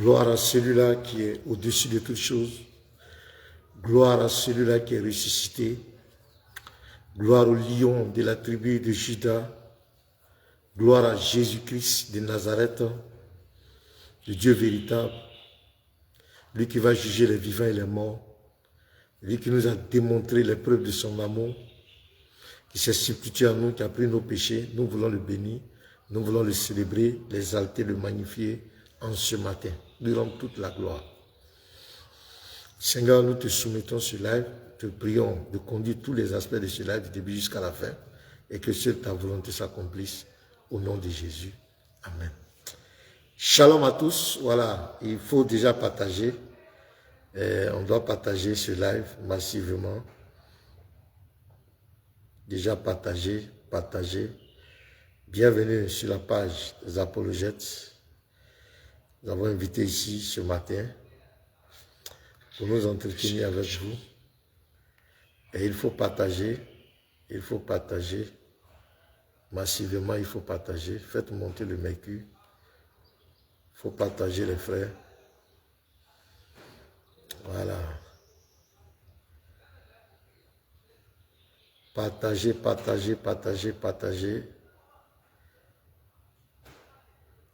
Gloire à celui-là qui est au-dessus de toutes choses. Gloire à celui-là qui est ressuscité. Gloire au lion de la tribu de Juda. Gloire à Jésus-Christ de Nazareth, le Dieu véritable. Lui qui va juger les vivants et les morts. Lui qui nous a démontré les preuves de son amour. Qui s'est substitué à nous, qui a pris nos péchés. Nous voulons le bénir. Nous voulons le célébrer, l'exalter, le magnifier en ce matin. Lui rendre toute la gloire. Seigneur, nous te soumettons ce live, te prions de conduire tous les aspects de ce live du début jusqu'à la fin et que seule ta volonté s'accomplisse au nom de Jésus. Amen. Shalom à tous. Voilà, il faut déjà partager. On doit partager ce live massivement. Déjà partager. Bienvenue sur la page des apologètes. Nous avons invité ici ce matin pour nous entretenir avec vous. Et il faut partager massivement, il faut partager. Faites monter le mercure. Il faut partager les frères. Voilà. Partagez.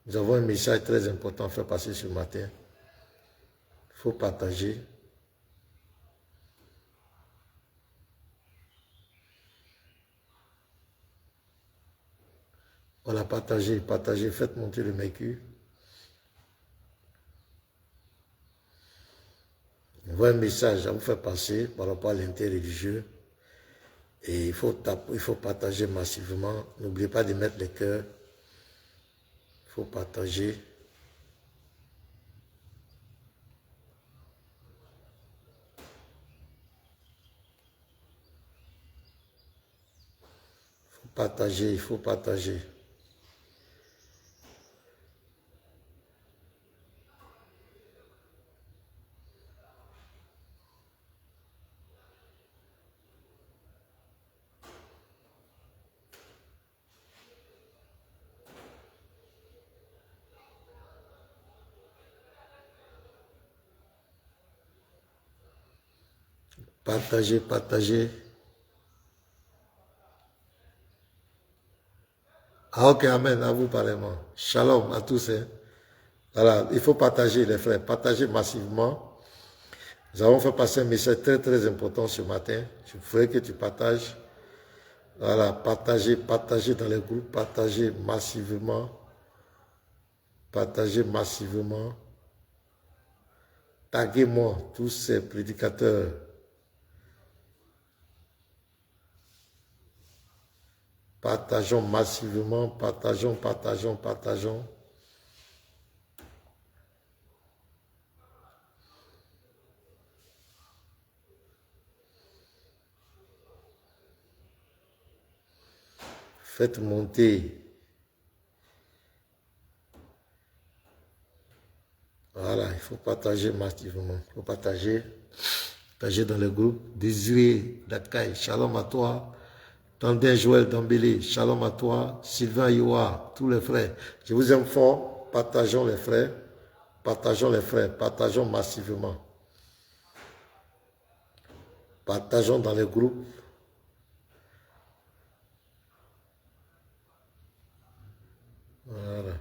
Nous avons un message très important à faire passer ce matin. Il faut partager. Voilà, partagez, faites monter le mercure. On voit un message à vous faire passer par rapport à l'interreligieux. Et il faut partager massivement. N'oubliez pas de mettre les cœurs. Il faut partager. Il faut partager. Partagez. Ah ok, amen, à vous pareillement. Shalom à tous. Hein. Voilà, il faut partager les frères, partagez massivement. Nous avons fait passer un message très important ce matin. Je voudrais que tu partages. Voilà, partagez dans les groupes, partagez massivement. Taguez-moi tous ces prédicateurs. Partageons massivement, partageons. Faites monter. Voilà, il faut partager massivement. Il faut partager dans le groupe. Désiré Dakay, shalom à toi. Tandin Joël Dambélé, shalom à toi. Sylvain Yoa, tous les frères. Je vous aime fort. Partageons les frères. Partageons massivement. Partageons dans les groupes. Voilà.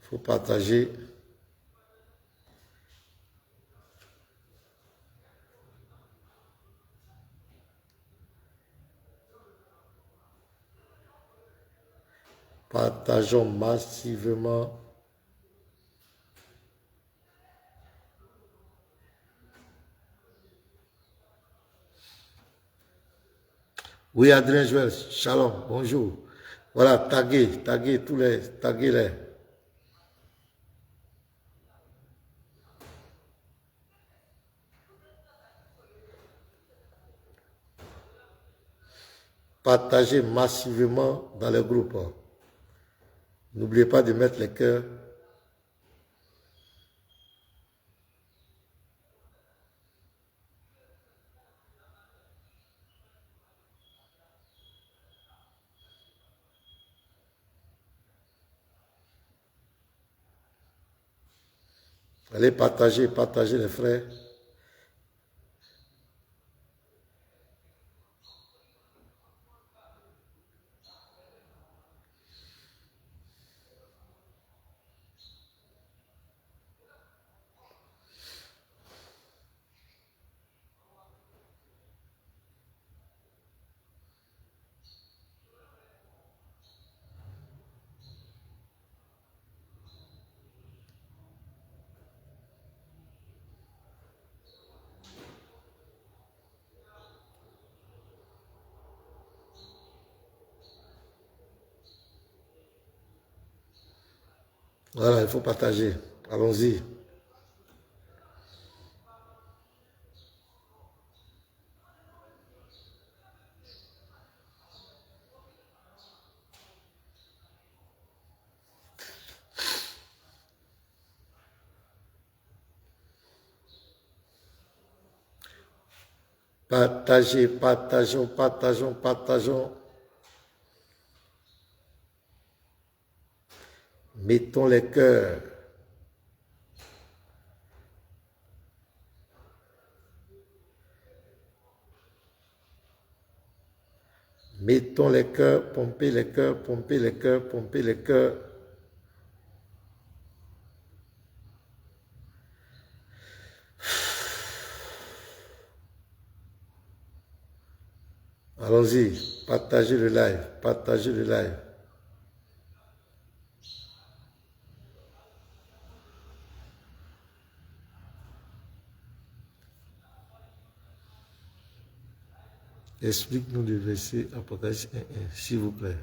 Il faut partager. Partageons massivement. Oui, Adrien Joël, shalom, bonjour. Voilà, taguez taguez-les. Partagez massivement dans les groupes. N'oubliez pas de mettre les cœurs. Allez partager, partager les frères. Voilà, il faut partager. Allons-y. Partagez, partageons, partageons, partageons. Mettons les cœurs. Mettons les cœurs, pompez les cœurs, pompez les cœurs, pompez les cœurs. Allons-y, partagez le live, partagez le live. Explique-nous le verset Apocalypse 1, s'il vous plaît.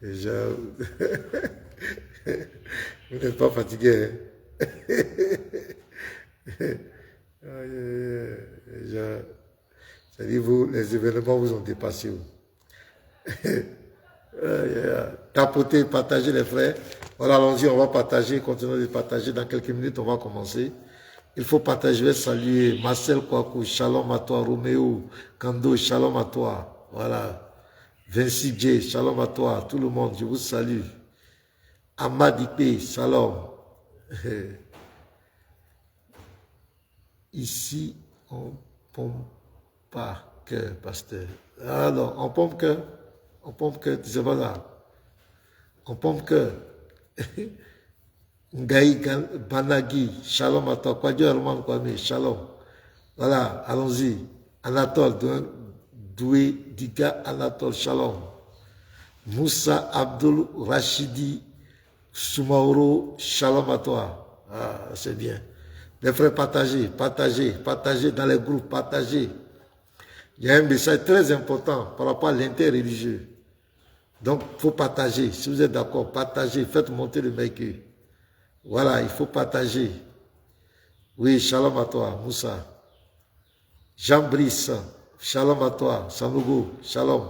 Déjà, vous n'êtes pas fatigué. Déjà, c'est-à-dire vous, les événements vous ont dépassé. Tapotez, partagez les frères. Voilà, allons-y, on va partager, continuons de partager. Dans quelques minutes, on va commencer. Il faut partager, je vais saluer Marcel Kouakou, shalom à toi, Roméo, Kando, shalom à toi. Voilà. Vinci J, shalom à toi, tout le monde, je vous salue. Ahmad Ipé, shalom. Ici, on pompe pas cœur, pasteur. Alors, on pompe cœur. On pompe cœur, tu sais pas là. On pompe cœur. Ngaï Banagui, shalom à toi. Kwadjo Arman Kwame, shalom. Voilà, allons-y. Anatole, Doué, Diga Anatole, shalom. Moussa Abdul Rachidi, Soumaoro, shalom à toi. Ah, c'est bien. Les frères, partagez, partagez, partagez dans les groupes, partagez. Il y a un message très important par rapport à l'interreligieux. Donc, il faut partager. Si vous êtes d'accord, partagez, faites monter le mec. Voilà, il faut partager. Oui, shalom à toi, Moussa. Jean-Brice, shalom à toi. Sanogo, shalom.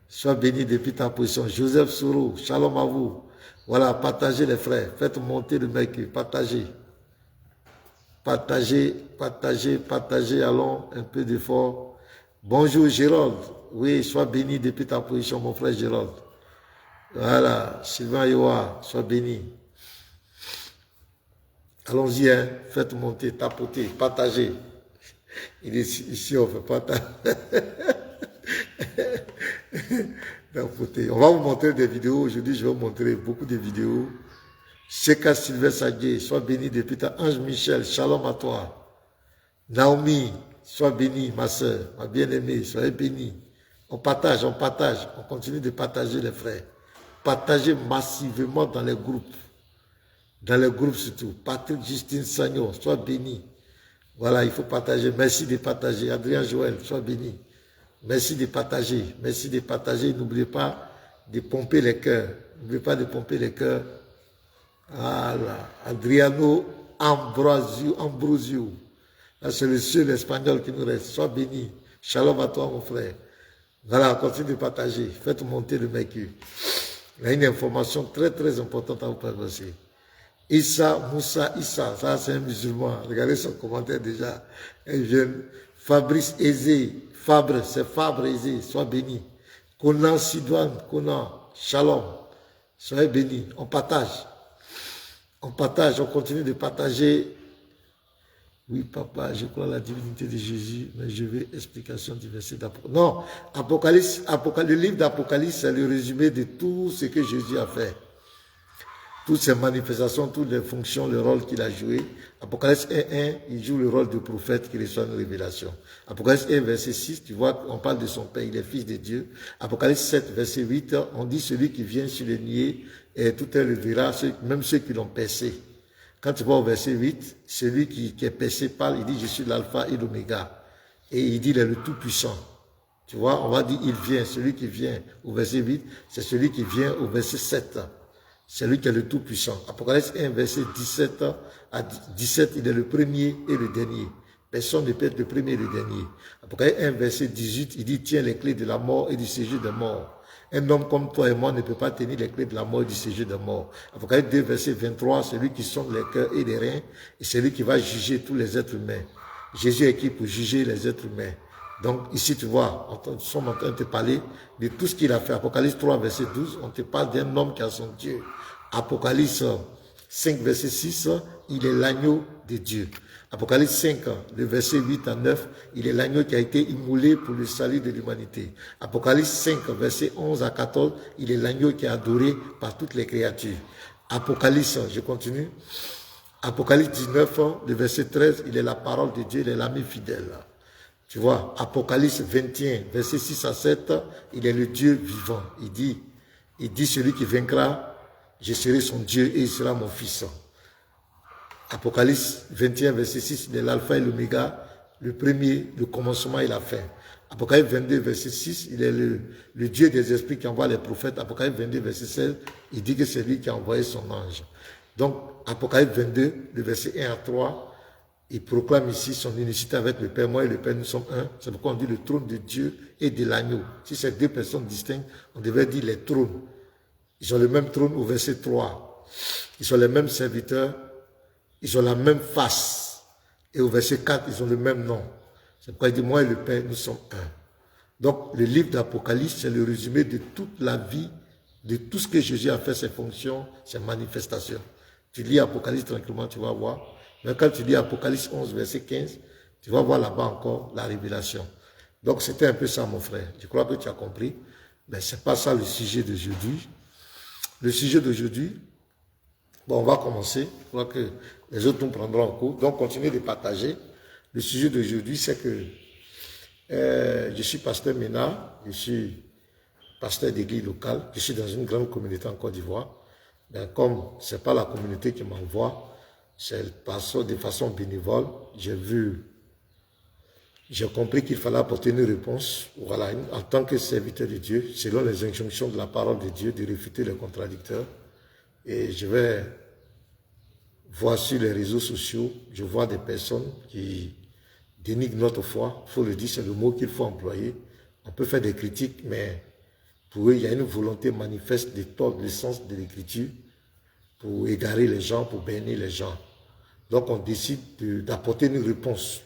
Sois béni depuis ta position. Joseph Sourou, shalom à vous. Voilà, partagez les frères. Faites monter le mec. Partagez. Partagez, partagez, partagez. Allons, un peu d'effort. Bonjour Gérald. Oui, sois béni depuis ta position, mon frère Gérald. Voilà, Sylvain Yoa, sois béni. Allons-y, hein. Faites monter, tapoter, partagez. Il est ici, on fait partager. On va vous montrer des vidéos. Aujourd'hui, je vais vous montrer beaucoup de vidéos. Sheka Sylvestre Sadje, sois béni depuis ta Ange Michel, shalom à toi. Naomi, sois béni, ma soeur, ma bien-aimée, soyez béni. On partage, on continue de partager les frères. Partagez massivement dans les groupes. Dans les groupes surtout. Patrick Justine Sagnon, sois béni. Voilà, il faut partager. Merci de partager. Adrien Joël, sois béni. Merci de partager. Merci de partager. N'oubliez pas de pomper les cœurs. N'oubliez pas de pomper les cœurs. Voilà. Adriano Ambrosio. Là, c'est le seul espagnol qui nous reste. Sois béni. Shalom à toi, mon frère. Voilà, continue de partager. Faites monter le mec. Il y a une information très, très importante à vous partager. Issa, Moussa, Issa, ça c'est un musulman. Regardez son commentaire déjà. Un jeune. Fabrice Aizé, Fabre, c'est Fabre Aizé, sois béni. Conan Sidouane, Conan, Shalom, soyez béni. On partage. On partage, on continue de partager. Oui, papa, je crois à la divinité de Jésus, mais je veux explication du verset d'Apocalypse. Non, le livre d'Apocalypse, c'est le résumé de tout ce que Jésus a fait. Toutes ses manifestations, toutes les fonctions, le rôle qu'il a joué. Apocalypse 1.1, il joue le rôle de prophète qui reçoit une révélation. Apocalypse 1, verset 6, tu vois, on parle de son Père, il est fils de Dieu. Apocalypse 7, verset 8, on dit celui qui vient sur les niais, et tout le verra, même ceux qui l'ont percé. Quand tu vas au verset 8, celui qui est percé parle, il dit je suis l'alpha et l'oméga. Et il dit il est le tout-puissant. Tu vois, on va dire il vient, celui qui vient au verset 8, c'est celui qui vient au verset 7. C'est lui qui est le Tout-Puissant. Apocalypse 1, verset 17 à 17, il est le premier et le dernier. Personne ne peut être le premier et le dernier. Apocalypse 1, verset 18, il dit, tiens les clés de la mort et du séjour de mort. Un homme comme toi et moi ne peut pas tenir les clés de la mort et du séjour de mort. Apocalypse 2, verset 23, c'est lui qui sonde les cœurs et les reins, et c'est lui qui va juger tous les êtres humains. Jésus est qui pour juger les êtres humains. Donc ici tu vois, nous sommes en train de te parler de tout ce qu'il a fait. Apocalypse 3, verset 12, on te parle d'un homme qui a son Dieu. Apocalypse 5, verset 6, il est l'agneau de Dieu. Apocalypse 5, le verset 8 à 9, il est l'agneau qui a été immolé pour le salut de l'humanité. Apocalypse 5, verset 11 à 14, il est l'agneau qui est adoré par toutes les créatures. Apocalypse, je continue. Apocalypse 19, le verset 13, il est la parole de Dieu, il est l'ami fidèle. Tu vois, Apocalypse 21, verset 6 à 7, il est le Dieu vivant. Il dit celui qui vaincra, je serai son Dieu et il sera mon fils. Apocalypse 21, verset 6, il est l'alpha et l'oméga, le premier, le commencement et la fin. Apocalypse 22, verset 6, il est le Dieu des esprits qui envoie les prophètes. Apocalypse 22, verset 16, il dit que c'est lui qui a envoyé son ange. Donc, Apocalypse 22, le verset 1 à 3, il proclame ici son unicité avec le Père. Moi et le Père, nous sommes un. C'est pourquoi on dit le trône de Dieu et de l'agneau. Si c'est deux personnes distinctes, on devrait dire les trônes. Ils ont le même trône au verset 3. Ils sont les mêmes serviteurs. Ils ont la même face. Et au verset 4, ils ont le même nom. C'est pourquoi il dit, moi et le Père, nous sommes un. Donc, le livre d'Apocalypse, c'est le résumé de toute la vie, de tout ce que Jésus a fait, ses fonctions, ses manifestations. Tu lis Apocalypse tranquillement, tu vas voir. Mais quand tu lis Apocalypse 11, verset 15, tu vas voir là-bas encore la révélation. Donc, c'était un peu ça, mon frère. Je crois que tu as compris. Mais ce n'est pas ça le sujet d'aujourd'hui. Le sujet d'aujourd'hui, bon, on va commencer. Je crois que les autres nous prendront en cours. Donc, continuez de partager. Le sujet d'aujourd'hui, c'est que je suis pasteur Ménard, je suis pasteur d'église locale, je suis dans une grande communauté en Côte d'Ivoire. Mais comme ce n'est pas la communauté qui m'envoie, c'est de façon bénévole, j'ai compris qu'il fallait apporter une réponse, voilà, en tant que serviteur de Dieu, selon les injonctions de la parole de Dieu, de réfuter les contradicteurs. Et je vais voir sur les réseaux sociaux, je vois des personnes qui dénigrent notre foi. Il faut le dire, c'est le mot qu'il faut employer. On peut faire des critiques, mais pour eux, il y a une volonté manifeste de tordre le sens de l'écriture pour égarer les gens, pour bénir les gens. Donc on décide d'apporter une réponse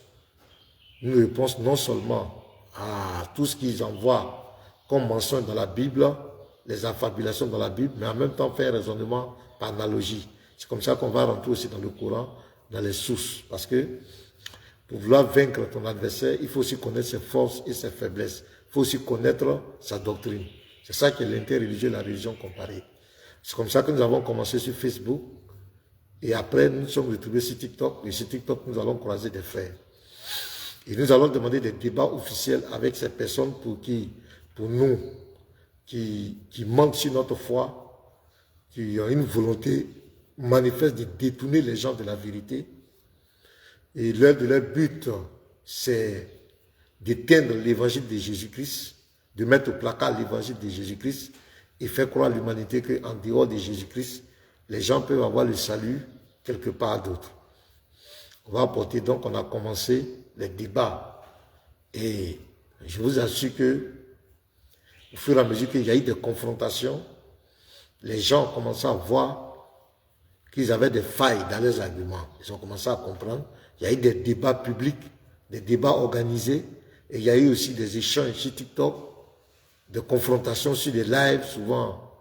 non seulement à tout ce qu'ils envoient comme mention dans la Bible, les affabulations dans la Bible, mais en même temps faire un raisonnement par analogie. C'est comme ça qu'on va rentrer aussi dans le Coran, dans les sources. Parce que pour vouloir vaincre ton adversaire, il faut aussi connaître ses forces et ses faiblesses. Il faut aussi connaître sa doctrine. C'est ça qui est l'interreligieux et la religion comparée. C'est comme ça que nous avons commencé sur Facebook. Et après, nous sommes retrouvés sur TikTok. Et sur TikTok, nous allons croiser des frères. Et nous allons demander des débats officiels avec ces personnes pour nous, qui mentent sur notre foi, qui ont une volonté manifeste de détourner les gens de la vérité. Et leur but, c'est d'éteindre l'évangile de Jésus-Christ, de mettre au placard l'évangile de Jésus-Christ et faire croire à l'humanité qu'en dehors de Jésus-Christ, les gens peuvent avoir le salut quelque part d'autre. On va apporter, donc on a commencé les débats. Et je vous assure que au fur et à mesure qu'il y a eu des confrontations, les gens ont commencé à voir qu'ils avaient des failles dans leurs arguments. Ils ont commencé à comprendre. Il y a eu des débats publics, des débats organisés, et il y a eu aussi des échanges sur TikTok, des confrontations sur des lives, souvent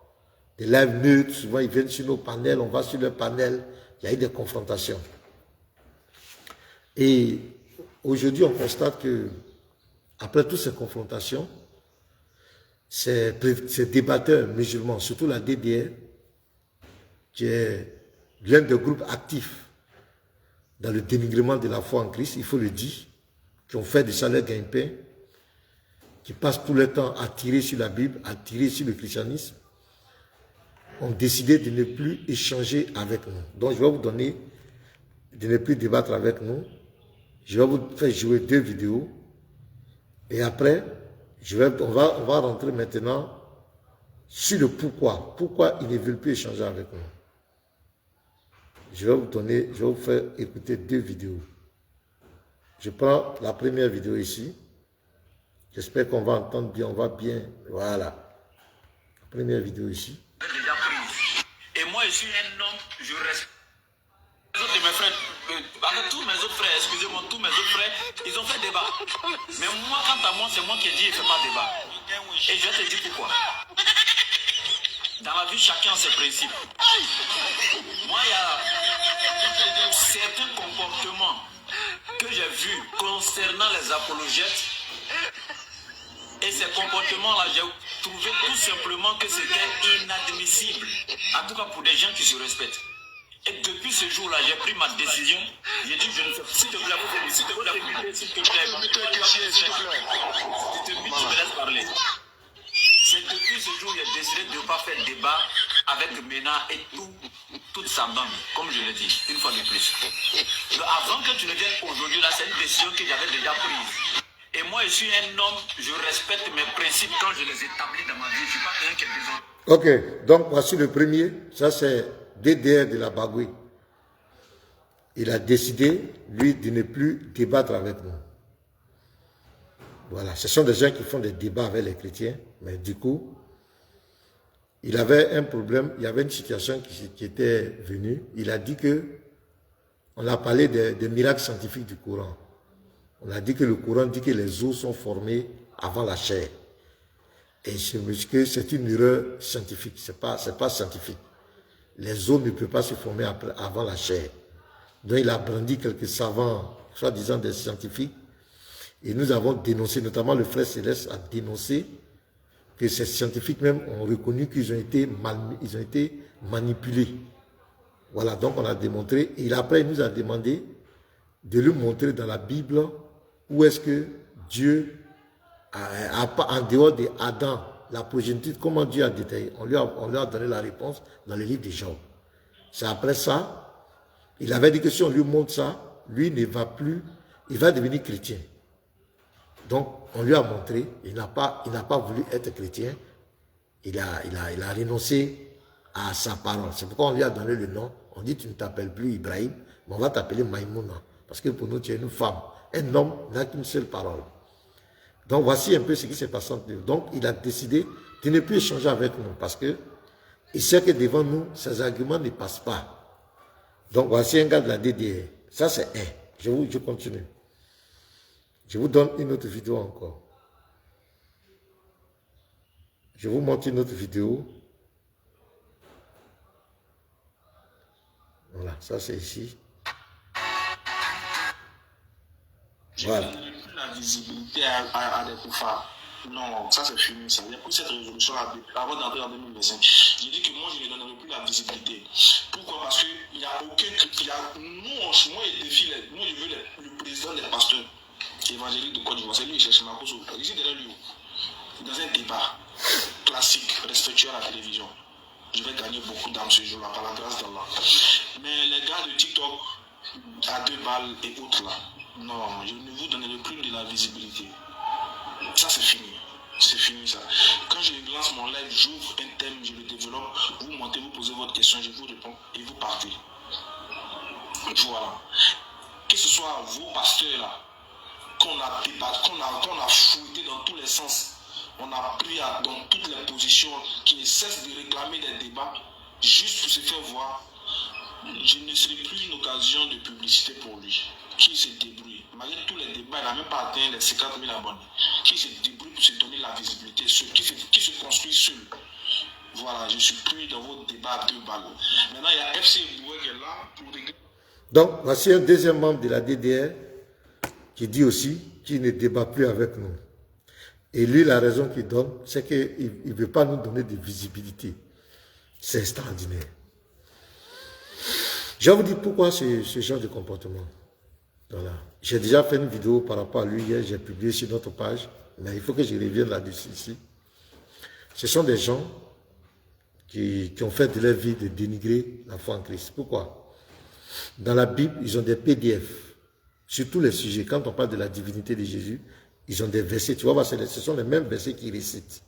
des lives neutres, souvent ils viennent sur nos panels, on va sur leur panel, il y a eu des confrontations. Et aujourd'hui, on constate que, après toutes ces confrontations, ces débatteurs musulmans, surtout la DDR, qui est l'un des groupes actifs dans le dénigrement de la foi en Christ, il faut le dire, qui ont fait de ça leur gagne-pain, qui passent tout le temps à tirer sur la Bible, à tirer sur le christianisme, ont décidé de ne plus échanger avec nous. Donc je vais vous donner, de ne plus débattre avec nous. Je vais vous faire jouer 2 vidéos. Et après, on va rentrer maintenant sur le pourquoi. Pourquoi ils ne veulent plus échanger avec nous. Je vais vous faire écouter 2 vidéos. Je prends la première vidéo ici. J'espère qu'on va entendre bien, on va bien. Voilà. La première vidéo ici. Et moi, je suis un homme, je respecte de mes frères, avec tous mes autres frères, excusez-moi, tous mes autres frères, ils ont fait débat. Mais moi, quant à moi, c'est moi qui ai dit, il ne fait pas débat. Et je vais te dire pourquoi. Dans la vie, chacun a ses principes. Moi, il y a certains comportements que j'ai vus concernant les apologètes. Et ces comportements-là, j'ai trouvé tout simplement que c'était inadmissible. En tout cas, pour des gens qui se respectent. Et depuis ce jour-là, j'ai pris ma décision. J'ai dit, je ne sais pas. S'il te plaît, s'il te plaît, s'il te plaît. Tu me laisses parler. C'est depuis ce jour que j'ai décidé de ne pas faire débat avec Mena et toute sa bande, comme je l'ai dit, une fois de plus. Donc, avant que tu ne viennes aujourd'hui, là, c'est une décision que j'avais déjà prise. Et moi, je suis un homme, je respecte mes principes quand je les établis dans ma vie. Je ne suis pas quelqu'un qui a besoin. Ok, donc voici le premier. Ça, c'est DDR de la Bagoui. Il a décidé, lui, de ne plus débattre avec nous. Voilà, ce sont des gens qui font des débats avec les chrétiens, mais du coup, il avait un problème, il y avait une situation qui était venue. Il a dit que, on a parlé des miracles scientifiques du Coran. On a dit que le Coran dit que les os sont formés avant la chair. Et je me dis que c'est une erreur scientifique, c'est pas scientifique. Les os ne peuvent pas se former avant la chair. Donc il a brandi quelques savants, soi-disant des scientifiques, et nous avons dénoncé, notamment le frère Céleste a dénoncé que ces scientifiques même ont reconnu qu'ils ont été manipulés. Voilà, donc on a démontré, et après il nous a demandé de lui montrer dans la Bible où est-ce que Dieu, en dehors d'Adam, la progéniture, comment Dieu a détaillé. On lui a donné la réponse dans le livre de Job. C'est après ça, il avait dit que si on lui montre ça, lui ne va plus, il va devenir chrétien. Donc, on lui a montré, il n'a pas voulu être chrétien, il a renoncé à sa parole. C'est pourquoi on lui a donné le nom. On dit, tu ne t'appelles plus Ibrahim, mais on va t'appeler Maïmouna. Parce que pour nous, tu es une femme. Un homme n'a qu'une seule parole. Donc, voici un peu ce qui s'est passé entre nous. Donc, il a décidé de ne plus échanger avec nous parce que il sait que devant nous, ses arguments ne passent pas. Donc, voici un gars de la DDR. Ça, c'est un. Je continue. Je vous donne une autre vidéo encore. Je vous montre une autre vidéo. Voilà, ça c'est ici. Voilà. Je ne donne plus la visibilité à des koufars. Non, ça c'est fini. Ça. J'ai pris cette résolution avant d'entrer en 2025. J'ai dit que moi je ne donnerai plus la visibilité. Pourquoi? Parce qu'il n'y a aucun. Moi je défie, moi je veux le président des pasteurs évangéliques de Côte d'Ivoire. C'est lui qui cherche ma cause. Ici derrière lui, dans un débat classique, respectueux à la télévision. Je vais gagner beaucoup d'âmes ce jour-là, par la grâce d'Allah. Mais les gars de TikTok, à 2 balles et autres là, non, je ne vous donnerai plus de la visibilité. Ça c'est fini. C'est fini ça. Quand je lance mon live, j'ouvre un thème, je le développe, vous montez, vous posez votre question, je vous réponds et vous partez. Voilà. Que ce soit vos pasteurs là, qu'on a débattu, qu'on a fouetté dans tous les sens. On a pris dans toutes les positions, qui ne cessent de réclamer des débats, juste pour se faire voir. Je ne serai plus une occasion de publicité pour lui. Qui se débrouille. Malgré tous les débats, il n'a même pas atteint les 50 000 abonnés. Qui se débrouille pour se donner la visibilité, qui se construit seul. Voilà, je suis plus dans vos débats à 2 balles. Maintenant, il y a FC Boué qui est là pour régler. Donc, voici un deuxième membre de la DDR qui dit aussi qu'il ne débat plus avec nous. Et lui, la raison qu'il donne, c'est qu'il ne veut pas nous donner de visibilité. C'est extraordinaire. Je vais vous dire pourquoi ce genre de comportement. Voilà. J'ai déjà fait une vidéo par rapport à lui hier, j'ai publié sur notre page, mais il faut que je revienne là-dessus ici. Ce sont des gens qui ont fait de leur vie de dénigrer la foi en Christ. Pourquoi? Dans la Bible, ils ont des PDF sur tous les sujets. Quand on parle de la divinité de Jésus, ils ont des versets. Tu vois, ce sont les mêmes versets qu'ils récitent.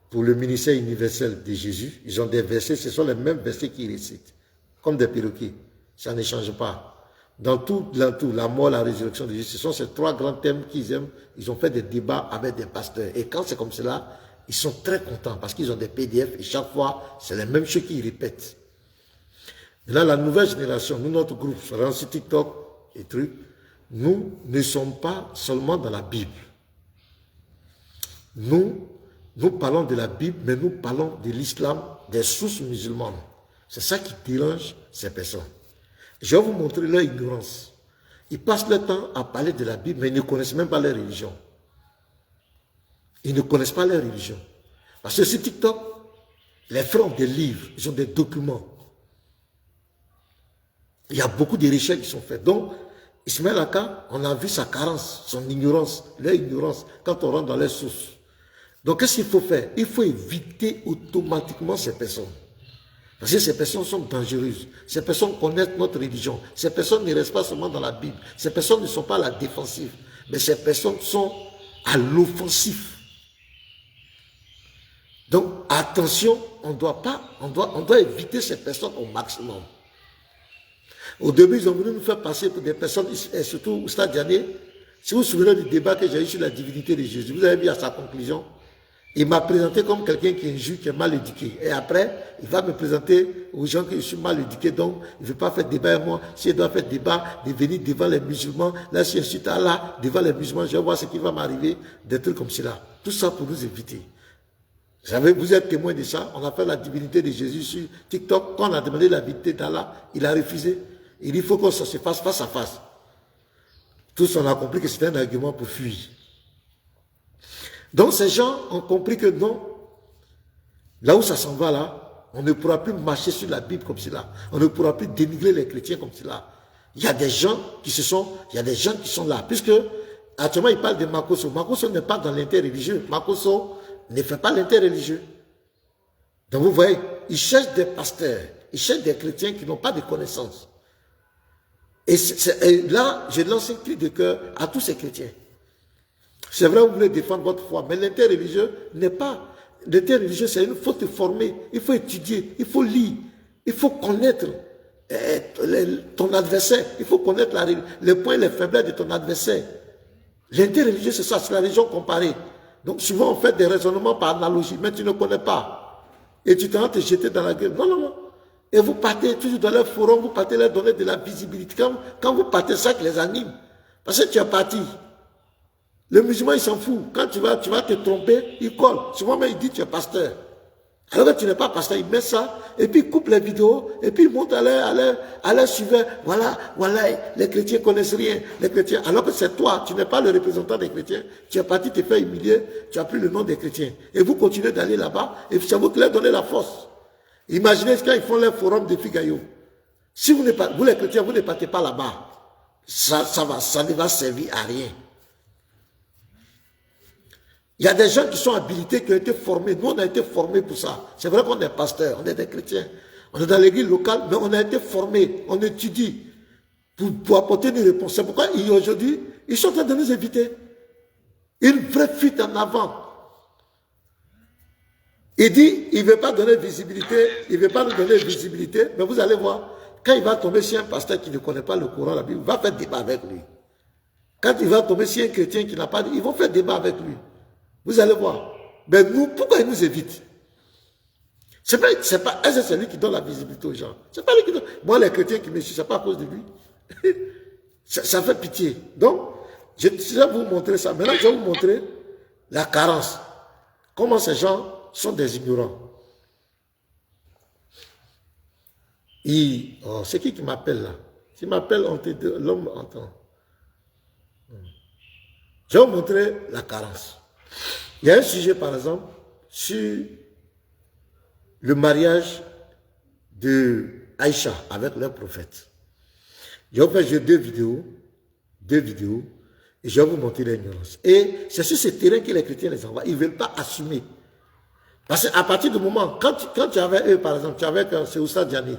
Pour le ministère universel de Jésus, ils ont des versets, ce sont les mêmes versets qu'ils récitent. Comme des perroquets. Ça ne change pas. Dans tout, la mort, la résurrection de Jésus, ce sont ces 3 grands thèmes qu'ils aiment. Ils ont fait des débats avec des pasteurs. Et quand c'est comme cela, ils sont très contents parce qu'ils ont des PDF et chaque fois, c'est les mêmes choses qu'ils répètent. Maintenant, la nouvelle génération, nous, notre groupe, sur TikTok et trucs, nous ne sommes pas seulement dans la Bible. Nous parlons de la Bible, mais nous parlons de l'islam, des sources musulmanes. C'est ça qui dérange ces personnes. Je vais vous montrer leur ignorance. Ils passent leur temps à parler de la Bible, mais ils ne connaissent même pas leur religion. Ils ne connaissent pas leur religion. Parce que sur TikTok, les frères ont des livres, ils ont des documents. Il y a beaucoup de recherches qui sont faites. Donc, Ismaël Aka, on a vu sa carence, son ignorance, leur ignorance, quand on rentre dans les sources. Donc, qu'est-ce qu'il faut faire? Il faut éviter automatiquement ces personnes. Parce que ces personnes sont dangereuses. Ces personnes connaissent notre religion. Ces personnes ne restent pas seulement dans la Bible. Ces personnes ne sont pas à la défensive. Mais ces personnes sont à l'offensif. Donc, attention, on doit éviter ces personnes au maximum. Au début, ils ont voulu nous faire passer pour des personnes, et surtout au stade d'année. Si vous vous souvenez du débat que j'ai eu sur la divinité de Jésus, vous avez vu à sa conclusion, il m'a présenté comme quelqu'un qui est injuste, qui est mal éduqué. Et après, il va me présenter aux gens que je suis mal éduqué, donc il ne veut pas faire débat avec moi. S'il doit faire débat, de venir devant les musulmans, là, si je suis là, devant les musulmans, je vais voir ce qui va m'arriver, des trucs comme cela. Tout ça pour nous éviter. Vous savez, vous êtes témoin de ça. On a fait la divinité de Jésus sur TikTok. Quand on a demandé la divinité d'Allah, il a refusé. Il dit, il faut qu'on se fasse face à face. Tous on a compris que c'était un argument pour fuir. Donc ces gens ont compris que non, là où ça s'en va là, on ne pourra plus marcher sur la Bible comme cela. On ne pourra plus dénigrer les chrétiens comme cela. Il y a des gens qui sont là. Puisque actuellement ils parlent de Makosso. Makosso n'est pas dans l'interreligieux. Makosso ne fait pas l'interreligieux. Donc vous voyez, ils cherchent des pasteurs, ils cherchent des chrétiens qui n'ont pas de connaissances. Et là, je lance un cri de cœur à tous ces chrétiens. C'est vrai, vous voulez défendre votre foi, mais l'interreligieux n'est pas. L'interreligieux, c'est il faut te former, il faut étudier, il faut lire, il faut connaître ton adversaire, il faut connaître les points et les faiblesses de ton adversaire. L'interreligieux, c'est ça, c'est la religion comparée. Donc souvent, on fait des raisonnements par analogie, mais tu ne connais pas. Et tu t'en vas te jeter dans la gueule. Non, non, non. Et vous partez toujours dans leur forum, vous partez leur donner de la visibilité. Quand vous partez, ça qui les anime. Parce que tu es parti. Le musulman, il s'en fout. Quand tu vas te tromper, il colle. Souvent même, il dit tu es pasteur. Alors que tu n'es pas pasteur, il met ça, et puis il coupe les vidéos, et puis il montre à leur suiveur, voilà, les chrétiens connaissent rien, les chrétiens. Alors que c'est toi, tu n'es pas le représentant des chrétiens, tu es parti te faire humilier, tu as pris le nom des chrétiens. Et vous continuez d'aller là-bas, et c'est vous qui leur donnez la force. Imaginez quand ils font leur forum de Figayo. Si vous les chrétiens, vous ne partez pas là-bas, ça ne va servir à rien. Il y a des gens qui sont habilités, qui ont été formés. Nous, on a été formés pour ça. C'est vrai qu'on est pasteurs, on est des chrétiens. On est dans l'église locale, mais on a été formés. On étudie pour apporter une réponse. C'est pourquoi aujourd'hui, ils sont en train de nous éviter. Une vraie fuite en avant. Il dit, il ne veut pas donner visibilité, il ne veut pas nous donner visibilité, mais vous allez voir, quand il va tomber sur un pasteur qui ne connaît pas le Coran, la Bible, il va faire débat avec lui. Quand il va tomber sur un chrétien qui n'a pas dit, ils vont faire débat avec lui. Vous allez voir. Mais nous, pourquoi il nous évite? C'est lui qui donne la visibilité aux gens. C'est pas lui qui donne. Moi, les chrétiens qui me suivent, c'est pas à cause de lui. ça fait pitié. Donc, je vais vous montrer ça. Maintenant, je vais vous montrer la carence. Comment ces gens sont des ignorants. Oh, c'est qui m'appelle là? S'il m'appelle, l'homme entend. Je vais vous montrer la carence. Il y a un sujet, par exemple, sur le mariage de Aïcha avec leur prophète. Je vais faire deux vidéos, et je vais vous montrer l'ignorance. Et c'est sur ce terrain que les chrétiens les envoient. Ils ne veulent pas assumer. Parce qu'à partir du moment, quand tu avais eux, par exemple, tu avais c'est Oussa Diané,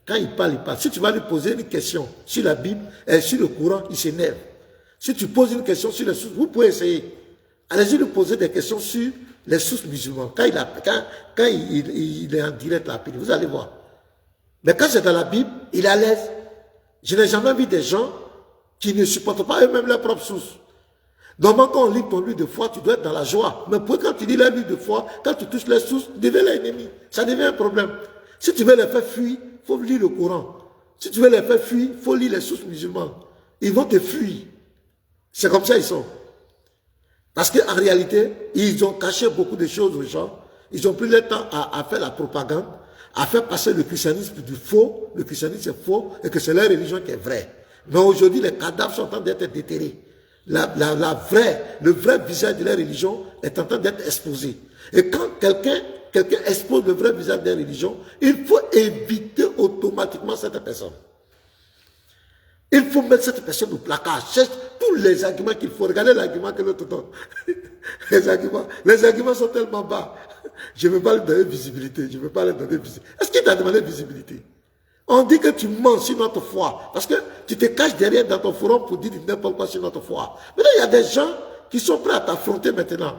quand il parle. Si tu vas lui poser une question sur la Bible, sur le Coran, il s'énerve. Si tu poses une question sur les sources, vous pouvez essayer. Allez-y lui poser des questions sur les sources musulmanes. Quand il est en direct là, vous allez voir. Mais quand c'est dans la Bible, il est à l'aise. Je n'ai jamais vu des gens qui ne supportent pas eux-mêmes leurs propres sources. Normalement, quand on lit ton livre de foi, tu dois être dans la joie. Mais quand tu lis leur livre de foi, quand tu touches les sources, tu deviens l'ennemi. Ça devient un problème. Si tu veux les faire fuir, il faut lire le Coran. Si tu veux les faire fuir, il faut lire les sources musulmanes. Ils vont te fuir. C'est comme ça ils sont. Parce qu'en réalité, ils ont caché beaucoup de choses aux gens. Ils ont pris le temps à faire la propagande, à faire passer le christianisme du faux. Le christianisme est faux et que c'est leur religion qui est vraie. Mais aujourd'hui, les cadavres sont en train d'être déterrés. Le vrai visage de la religion est en train d'être exposé. Et quand quelqu'un expose le vrai visage de la religion, il faut éviter automatiquement cette personne. Il faut mettre cette personne au placard. Cherche tous les arguments qu'il faut. Regardez l'argument que l'autre donne. Les arguments sont tellement bas. Je ne veux pas lui donner visibilité. Est-ce qu'il t'a demandé visibilité? On dit que tu mens sur notre foi. Parce que tu te caches derrière dans ton forum pour dire n'importe quoi sur notre foi. Maintenant, il y a des gens qui sont prêts à t'affronter maintenant.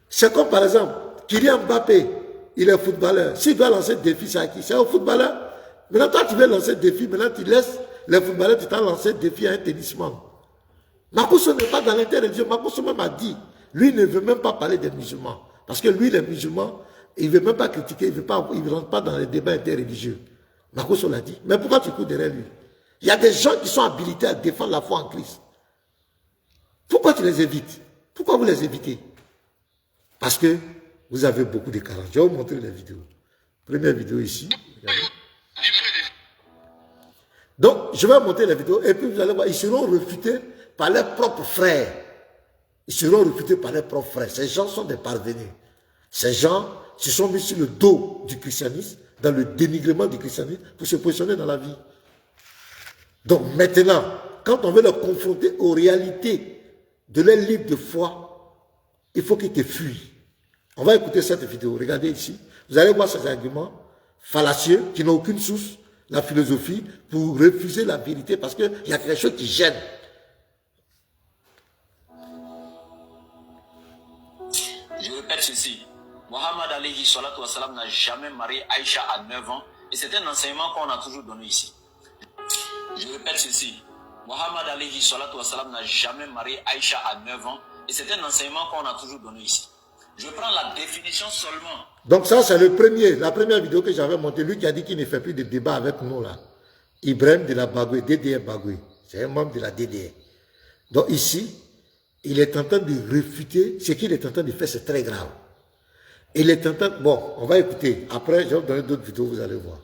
C'est comme par exemple, Kylian Mbappé, il est footballeur. S'il doit lancer le défi, c'est à qui? C'est un footballeur. Maintenant, toi, tu veux lancer le défi. Maintenant, tu laisses les footballeurs, tu t'as lancé le défi à un tennisman. Makosso n'est pas dans l'interreligion. Makosso même a dit, lui ne veut même pas parler des musulmans. Parce que lui, les musulmans, il ne veut même pas critiquer, il ne rentre pas dans les débats interreligieux. Makosso l'a dit. Mais pourquoi tu cours derrière lui? Il y a des gens qui sont habilités à défendre la foi en Christ. Pourquoi tu les évites? Pourquoi vous les évitez? Parce que vous avez beaucoup de carences. Je vais vous montrer les vidéos. Première vidéo ici. Regardez. Donc, je vais monter la vidéo et puis vous allez voir, ils seront refutés par leurs propres frères. Ils seront refutés par leurs propres frères. Ces gens sont des parvenus. Ces gens se sont mis sur le dos du christianisme, dans le dénigrement du christianisme, pour se positionner dans la vie. Donc maintenant, quand on veut les confronter aux réalités de leur livre de foi, il faut qu'ils te fuient. On va écouter cette vidéo. Regardez ici. Vous allez voir ces arguments fallacieux qui n'ont aucune source. La philosophie pour refuser la vérité parce qu'il y a quelque chose qui gêne. Je répète ceci. Mohammed alayhi salatu wassalam n'a jamais marié Aïcha à 9 ans et c'est un enseignement qu'on a toujours donné ici. Je répète ceci. Mohammed alayhi salatu wassalam n'a jamais marié Aïcha à 9 ans et c'est un enseignement qu'on a toujours donné ici. Je prends la définition seulement. Donc ça, c'est la première vidéo que j'avais montée. Lui qui a dit qu'il ne fait plus de débat avec nous là. Ibrahim de la Bagoué, DDR Bagoué. C'est un membre de la DDR. Donc ici, il est en train de réfuter. Ce qu'il est en train de faire, c'est très grave. Il est en train... Bon, on va écouter. Après, je vais vous donner d'autres vidéos, vous allez voir.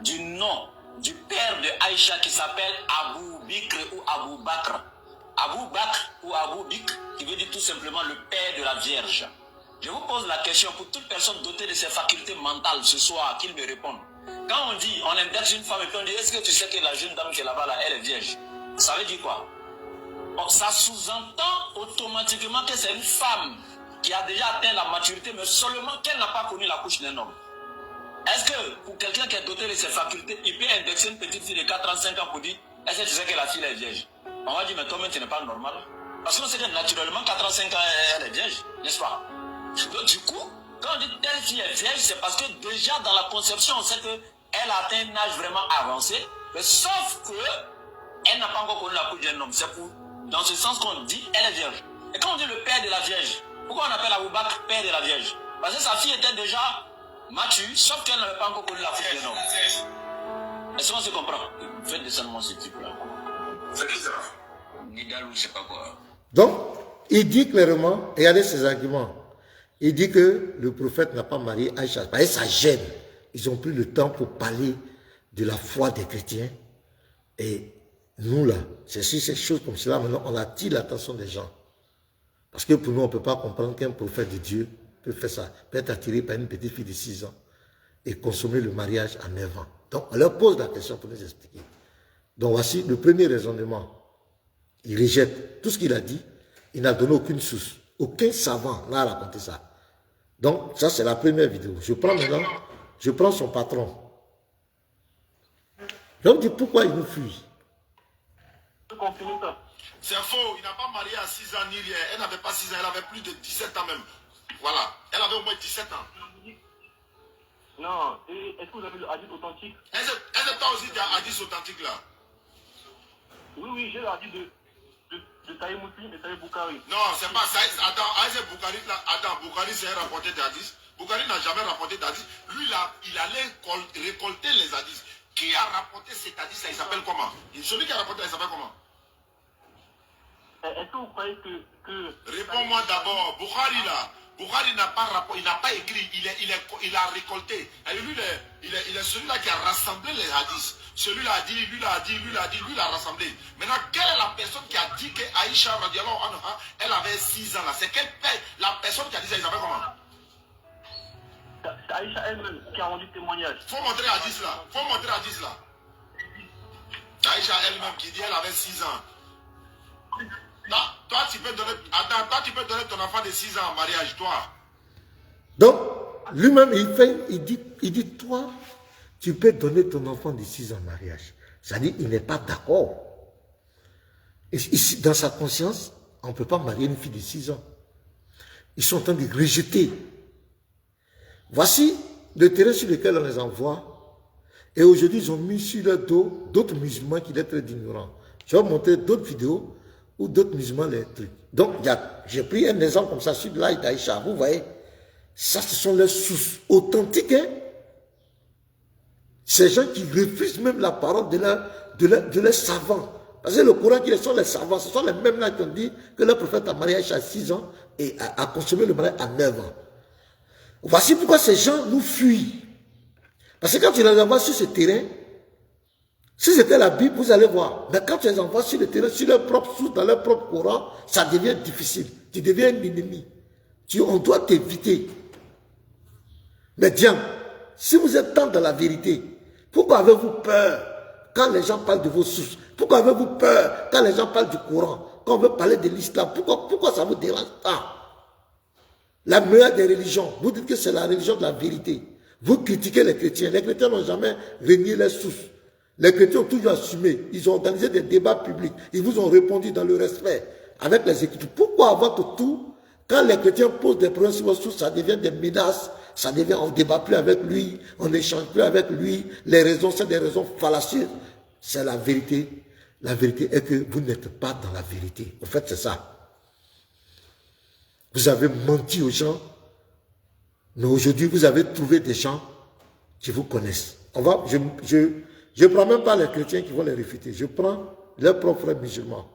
Du nom du père de Aïcha qui s'appelle Abou Bikr ou Abou Bakr. Abou Bakr ou Abou Bikr, qui veut dire tout simplement le père de la Vierge. Je vous pose la question pour toute personne dotée de ses facultés mentales ce soir, qu'il me réponde. Quand on dit, on indexe une femme et puis on dit, est-ce que tu sais que la jeune dame qui est là-bas, là, elle est vierge? Ça veut dire quoi? Bon, ça sous-entend automatiquement que c'est une femme qui a déjà atteint la maturité, mais seulement qu'elle n'a pas connu la couche d'un homme. Est-ce que pour quelqu'un qui est doté de ses facultés, il peut indexer une petite fille de 4 ans, 5 ans pour dire, est-ce que tu sais que la fille est vierge? On va dire, mais toi-même, tu n'es pas normal. Parce qu'on sait que naturellement, 4 ans, 5 ans, elle est vierge, n'est-ce pas? Donc, du coup, quand on dit telle fille est vierge, c'est parce que déjà dans la conception, on sait qu'elle a atteint un âge vraiment avancé, mais sauf qu'elle n'a pas encore connu la couche d'un homme. C'est pour, dans ce sens qu'on dit, elle est vierge. Et quand on dit le père de la vierge, pourquoi on appelle Abou Bakr père de la vierge? Parce que sa fille était déjà mature, sauf qu'elle n'avait pas encore connu la couche d'un homme. Est-ce qu'on se comprend? Faites descendre ce type-là. C'est qui ça? Nidal ou je sais pas quoi. Donc, il dit clairement, regardez ses arguments. Il dit que le prophète n'a pas marié Aïcha. Parce que ça gêne. Ils ont pris le temps pour parler de la foi des chrétiens. Et nous, là, c'est sur ces choses comme cela, maintenant, on attire l'attention des gens. Parce que pour nous, on ne peut pas comprendre qu'un prophète de Dieu peut faire ça, peut être attiré par une petite fille de 6 ans et consommer le mariage à 9 ans. Donc, on leur pose la question pour nous expliquer. Donc, voici le premier raisonnement. Il rejette tout ce qu'il a dit. Il n'a donné aucune source. Aucun savant n'a raconté ça. Donc, ça, c'est la première vidéo. Je prends maintenant, je prends son patron. L'homme dit pourquoi il nous fuit. C'est faux, il n'a pas marié à 6 ans ni rien. Elle n'avait pas 6 ans, elle avait plus de 17 ans même. Voilà, elle avait au moins 17 ans. Non, est-ce que vous avez le hadith authentique? Est-ce que toi aussi tu as hadith authentique là? Oui, j'ai le hadith de Sahih Muslim et Sahih Bukhari. Non, c'est pas ça. Attends, Bukhari, Bukhari c'est un rapporté d'hadith. Bukhari n'a jamais rapporté d'hadith. Lui là, il allait récolter les hadiths. Qui a rapporté cet hadith là, il s'appelle comment? Celui qui a rapporté, il s'appelle comment? Est-ce que vous croyez que... Réponds-moi d'abord. Bukhari là, Bukhari n'a pas rapport, il n'a pas écrit, il a récolté. Et lui, il est celui-là qui a rassemblé les hadiths. Celui-là a dit, lui l'a dit, lui l'a dit, lui l'a rassemblé. Maintenant, quelle est la personne qui a dit que Aïcha radiallahu anha, elle avait 6 ans là? C'est quelle la personne qui a dit ça, il s'appelle comment? C'est Aïcha elle-même qui a rendu témoignage. Faut montrer hadith là. Faut montrer hadith là. Aïcha elle-même qui dit elle avait 6 ans. Toi, tu peux donner, attends, toi, tu peux donner ton enfant de 6 ans en mariage, toi. Donc, lui-même, il dit, toi, tu peux donner ton enfant de 6 ans en mariage. C'est-à-dire, il n'est pas d'accord. Ici, dans sa conscience, on ne peut pas marier une fille de 6 ans. Ils sont en train de rejeter. Voici le terrain sur lequel on les envoie. Et aujourd'hui, ils ont mis sur leur dos d'autres musulmans qui sont très ignorants. Je vais vous montrer d'autres vidéos où d'autres musulmans les trucs. Donc, j'ai pris un exemple comme ça sur l'Aïd d'Aïcha. Vous voyez, ça, ce sont les sources authentiques. Hein? Ces gens qui refusent même la parole de leurs savants. Parce que le Coran qui sont les savants, ce sont les mêmes là qui ont dit que le prophète a marié Aïcha à 6 ans et a consommé le mariage à 9 ans. Voici pourquoi ces gens nous fuient. Parce que quand tu les envoies sur ce terrain, si c'était la Bible, vous allez voir. Mais quand tu les envoies sur le terrain, sur leur propre source, dans leur propre Coran, ça devient difficile. Tu deviens un ennemi. On doit t'éviter. Mais diable, si vous êtes tant dans la vérité, pourquoi avez-vous peur quand les gens parlent de vos sources? Pourquoi avez-vous peur quand les gens parlent du Coran? Quand on veut parler de l'islam, pourquoi ça vous dérange tant? La meilleure des religions, vous dites que c'est la religion de la vérité. Vous critiquez les chrétiens. Les chrétiens n'ont jamais renié les sources. Les chrétiens ont toujours assumé. Ils ont organisé des débats publics. Ils vous ont répondu dans le respect avec les Écritures. Pourquoi à votre tour, quand les chrétiens posent des problèmes sur vos sources, ça devient des menaces, ça devient, on ne débat plus avec lui, on n'échange plus avec lui. Les raisons, c'est des raisons fallacieuses. C'est la vérité. La vérité est que vous n'êtes pas dans la vérité. En fait, c'est ça. Vous avez menti aux gens, mais aujourd'hui, vous avez trouvé des gens qui vous connaissent. Je ne prends même pas les chrétiens qui vont les réfuter. Je prends leurs propres frères musulmans.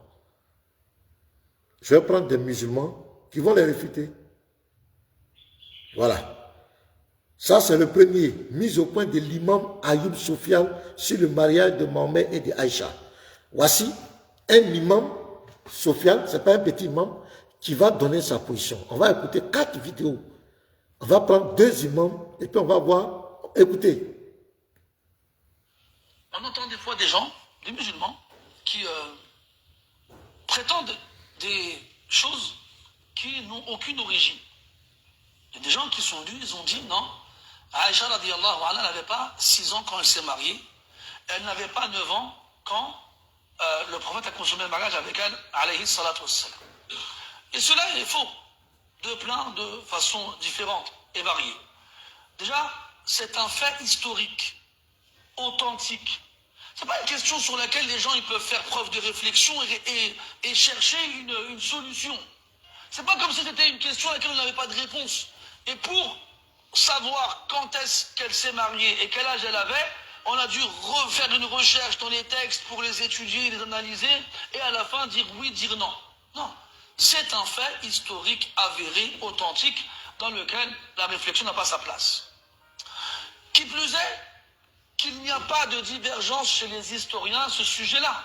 Je vais prendre des musulmans qui vont les réfuter. Voilà. Ça, c'est le premier. Mise au point de l'imam Ayoub Soufiane sur le mariage de Mahomet et de Aïcha. Voici un imam Soufiane, ce n'est pas un petit imam, qui va donner sa position. On va écouter 4 vidéos. On va prendre 2 imams et puis on va voir. Écoutez. On entend des fois des gens, des musulmans, qui prétendent des choses qui n'ont aucune origine. Il y a des gens qui sont venus, ils ont dit non, Aïcha radiallahu anha n'avait pas 6 ans quand elle s'est mariée, elle n'avait pas 9 ans quand le prophète a consommé le mariage avec elle, alayhi salatu wassalam. Et cela est faux, de plein de façons différentes et variées. Déjà, c'est un fait historique, authentique. Ce n'est pas une question sur laquelle les gens ils peuvent faire preuve de réflexion et chercher une solution. Ce n'est pas comme si c'était une question à laquelle on n'avait pas de réponse. Et pour savoir quand est-ce qu'elle s'est mariée et quel âge elle avait, on a dû refaire une recherche dans les textes pour les étudier, les analyser, et à la fin dire oui, dire non. Non. C'est un fait historique, avéré, authentique. dans lequel la réflexion n'a pas sa place. Qui plus est, qu'il n'y a pas de divergence chez les historiens à ce sujet-là.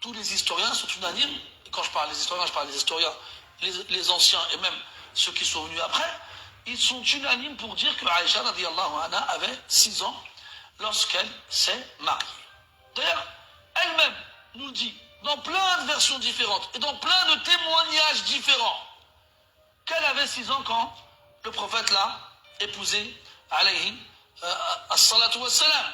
Tous les historiens sont unanimes, et quand je parle des historiens, je parle des historiens, les anciens et même ceux qui sont venus après, ils sont unanimes pour dire que Aïcha radiyallahu anha avait 6 ans lorsqu'elle s'est mariée. D'ailleurs, elle-même nous dit, dans plein de versions différentes et dans plein de témoignages différents, qu'elle avait 6 ans quand le prophète l'a épousée, alayhi as-salatu wassalam.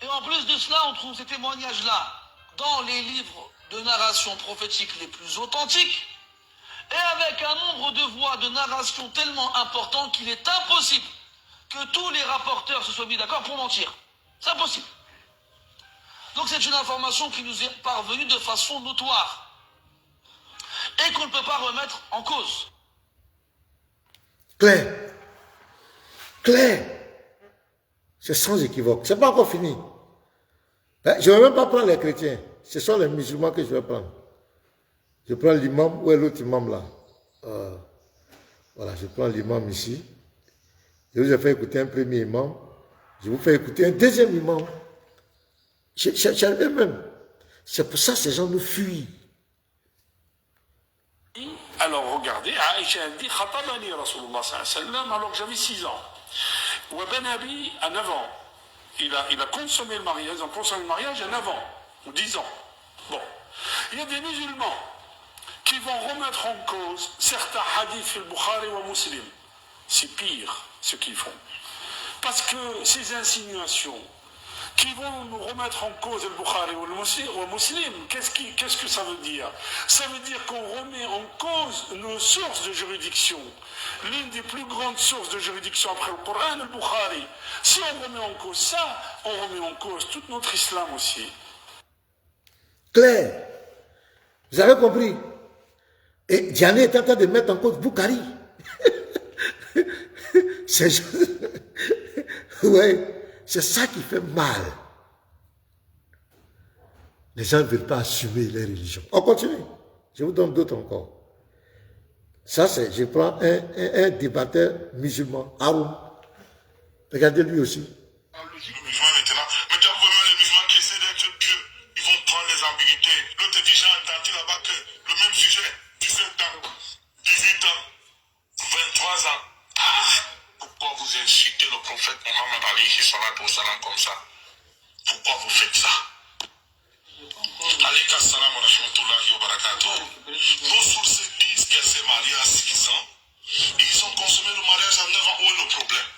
Et en plus de cela, on trouve ces témoignages-là dans les livres de narration prophétique les plus authentiques, et avec un nombre de voix de narration tellement important qu'il est impossible que tous les rapporteurs se soient mis d'accord pour mentir. C'est impossible. Donc c'est une information qui nous est parvenue de façon notoire et qu'on ne peut pas remettre en cause. Clair. Clair. C'est sans équivoque. C'est pas encore fini. Je ne vais même pas prendre les chrétiens. Ce sont les musulmans que je vais prendre. Je prends l'imam. Où est l'autre imam là? Voilà, je prends l'imam ici. Je vous ai fait écouter un premier imam. Je vous fais écouter un deuxième imam. Même. C'est pour ça que ces gens nous fuient. Alors regardez, Aïcha dit Khatabani Rasulullah sallallahu alayhi wa sallam alors que j'avais 6 ans. Wa Ben Abi à 9 ans. Il a consommé le mariage, ils ont consommé le mariage à 9 ans ou 10 ans. Bon. Il y a des musulmans qui vont remettre en cause certains hadiths du Bukhari ou Muslim. C'est pire ce qu'ils font. Parce que ces insinuations qui vont nous remettre en cause le Bukhari ou le Muslim, qu'est-ce que ça veut dire? Ça veut dire qu'on remet en cause nos sources de juridiction. L'une des plus grandes sources de juridiction après le Coran, le Bukhari. Si on remet en cause ça, on remet en cause tout notre islam aussi. Claire, vous avez compris? Et Diané est en train de mettre en cause Bukhari. C'est ça qui fait mal. Les gens ne veulent pas assumer les religions. On continue. Je vous donne d'autres encore. Ça, c'est, je prends un débatteur musulman, Haroun. Regardez lui aussi. Le musulman maintenant, les musulmans qui essaient d'être pieux, ils vont prendre les ambiguïtés. L'autre dit, j'ai entendu là-bas que le même sujet, 17 ans, 18 ans, 23 ans. Pourquoi vous insultez le prophète Mohammed alayhi salatu wassalam comme ça? Pourquoi vous faites ça? Alayka salam wa rahmatullahi wa barakatuh. Nos sources disent qu'elle s'est mariée à 6 ans. Ils ont consommé le mariage à 9 ans. Où est le problème?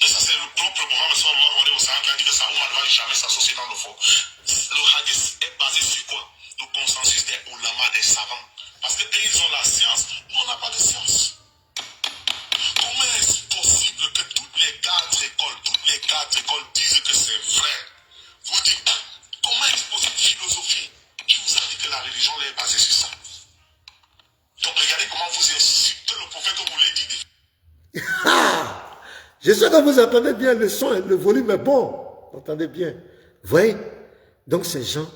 Et ça, c'est le propre Mohammed sallallahu alayhi wa sallam qui a dit que ça, on ne va jamais s'associer dans le faux. Le hadith est basé sur quoi? Le consensus des ulama, des savants. Parce qu'eux, ils ont la science. Nous, on n'a pas de science. Comment est-ce possible que toutes les 4 écoles disent que c'est vrai? Vous dites, comment est-ce possible une philosophie qui vous a dit que la religion est basée sur ça? Donc regardez comment vous insultez le prophète comme vous l'avez dit. Je sais que vous entendez bien le son, le volume est bon. Vous entendez bien. Vous voyez? Donc ces gens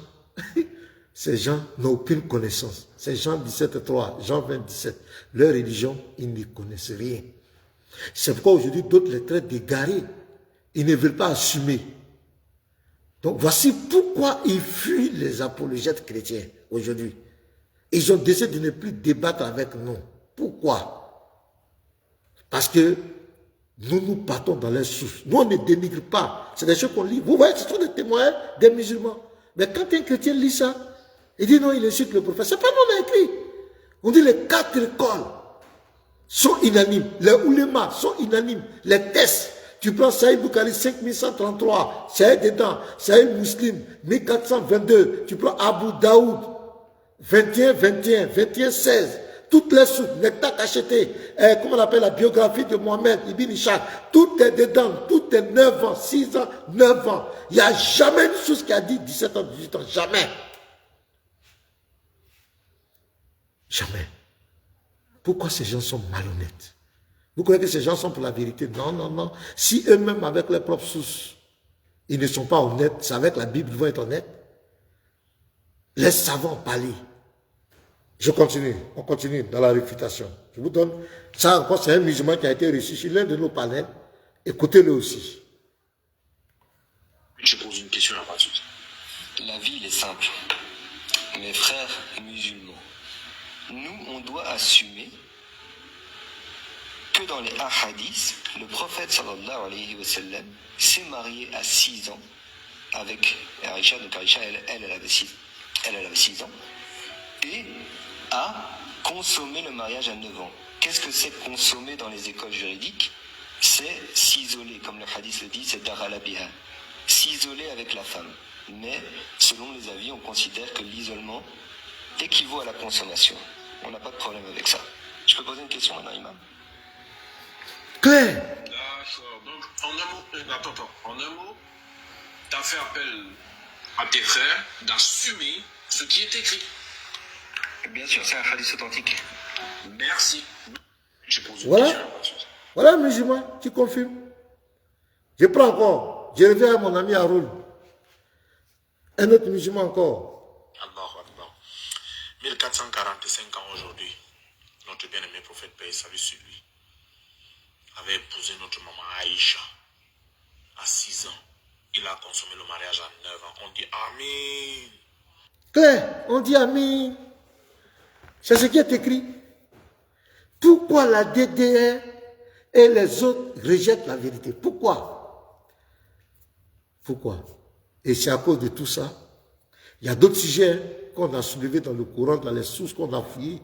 n'ont aucune connaissance. C'est Jean 17,3, Jean 20, 17. Leur religion, ils ne connaissent rien. C'est pourquoi aujourd'hui d'autres les traitent d'égarés. Ils ne veulent pas assumer. Donc voici pourquoi ils fuient les apologètes chrétiens aujourd'hui. Ils ont décidé de ne plus débattre avec nous. Pourquoi? Parce que nous partons dans les sources. Nous, on ne dénigre pas. C'est des choses qu'on lit. Vous voyez, ce sont des témoins des musulmans. Mais quand un chrétien lit ça, il dit non, il insulte le prophète. C'est pas nous, on a écrit. On dit les 4 écoles sont unanimes. Les oulémas sont unanimes. Les tests. Tu prends Saïd Bukhari 5133, c'est dedans. Saïd Muslim 1422. Tu prends Abu Daoud 21, 21, 21, 16. Toutes les sources, Nectar Cacheté, comment on appelle la biographie de Mohamed Ibn Ishaq, tout est dedans, tout est 9 ans, 6 ans, 9 ans. Il n'y a jamais une source qui a dit 17 ans, 18 ans, jamais. Jamais. Pourquoi ces gens sont malhonnêtes? Vous croyez que ces gens sont pour la vérité? Non, non, non. Si eux-mêmes, avec leurs propres sources, ils ne sont pas honnêtes, c'est avec la Bible qu'ils vont être honnêtes. Les savants parler. Je continue, on continue dans la réfutation. Je vous donne. Ça encore, c'est un musulman qui a été reçu sur l'un de nos panels. Écoutez-le aussi. Je pose une question à partir. La vie, il est simple. Mes frères musulmans, nous, on doit assumer que dans les hadiths, le prophète sallallahu alayhi wa sallam s'est marié à 6 ans avec Aïcha. Donc Aïcha, elle avait 6 ans. Et a consommé le mariage à 9 ans. Qu'est-ce que c'est consommer dans les écoles juridiques? C'est s'isoler, comme le hadith le dit, c'est daralabiha. S'isoler avec la femme. Mais, selon les avis, on considère que l'isolement équivaut à la consommation. On n'a pas de problème avec ça. Je peux poser une question maintenant, Imam? Claire. D'accord. Donc, en un mot, attends. En un mot, tu as fait appel à tes frères d'assumer ce qui est écrit. Bien sûr, c'est un hadith authentique. Merci. Je pose une Voilà. question à partir. Voilà un musulman qui confirme. Je prends encore. Je reviens à mon ami Haroul. Un autre musulman encore. Allahu Akbar. 1445 ans aujourd'hui, notre bien-aimé prophète, paix et salut sur lui, avait épousé notre maman Aïcha à 6 ans. Il a consommé le mariage à 9 ans. On dit Amen. Claire, on dit Amin. C'est ce qui est écrit. Pourquoi la DDR et les autres rejettent la vérité? Pourquoi? Et c'est à cause de tout ça. Il y a d'autres sujets qu'on a soulevés dans le Coran, dans les sources qu'on a fouillées.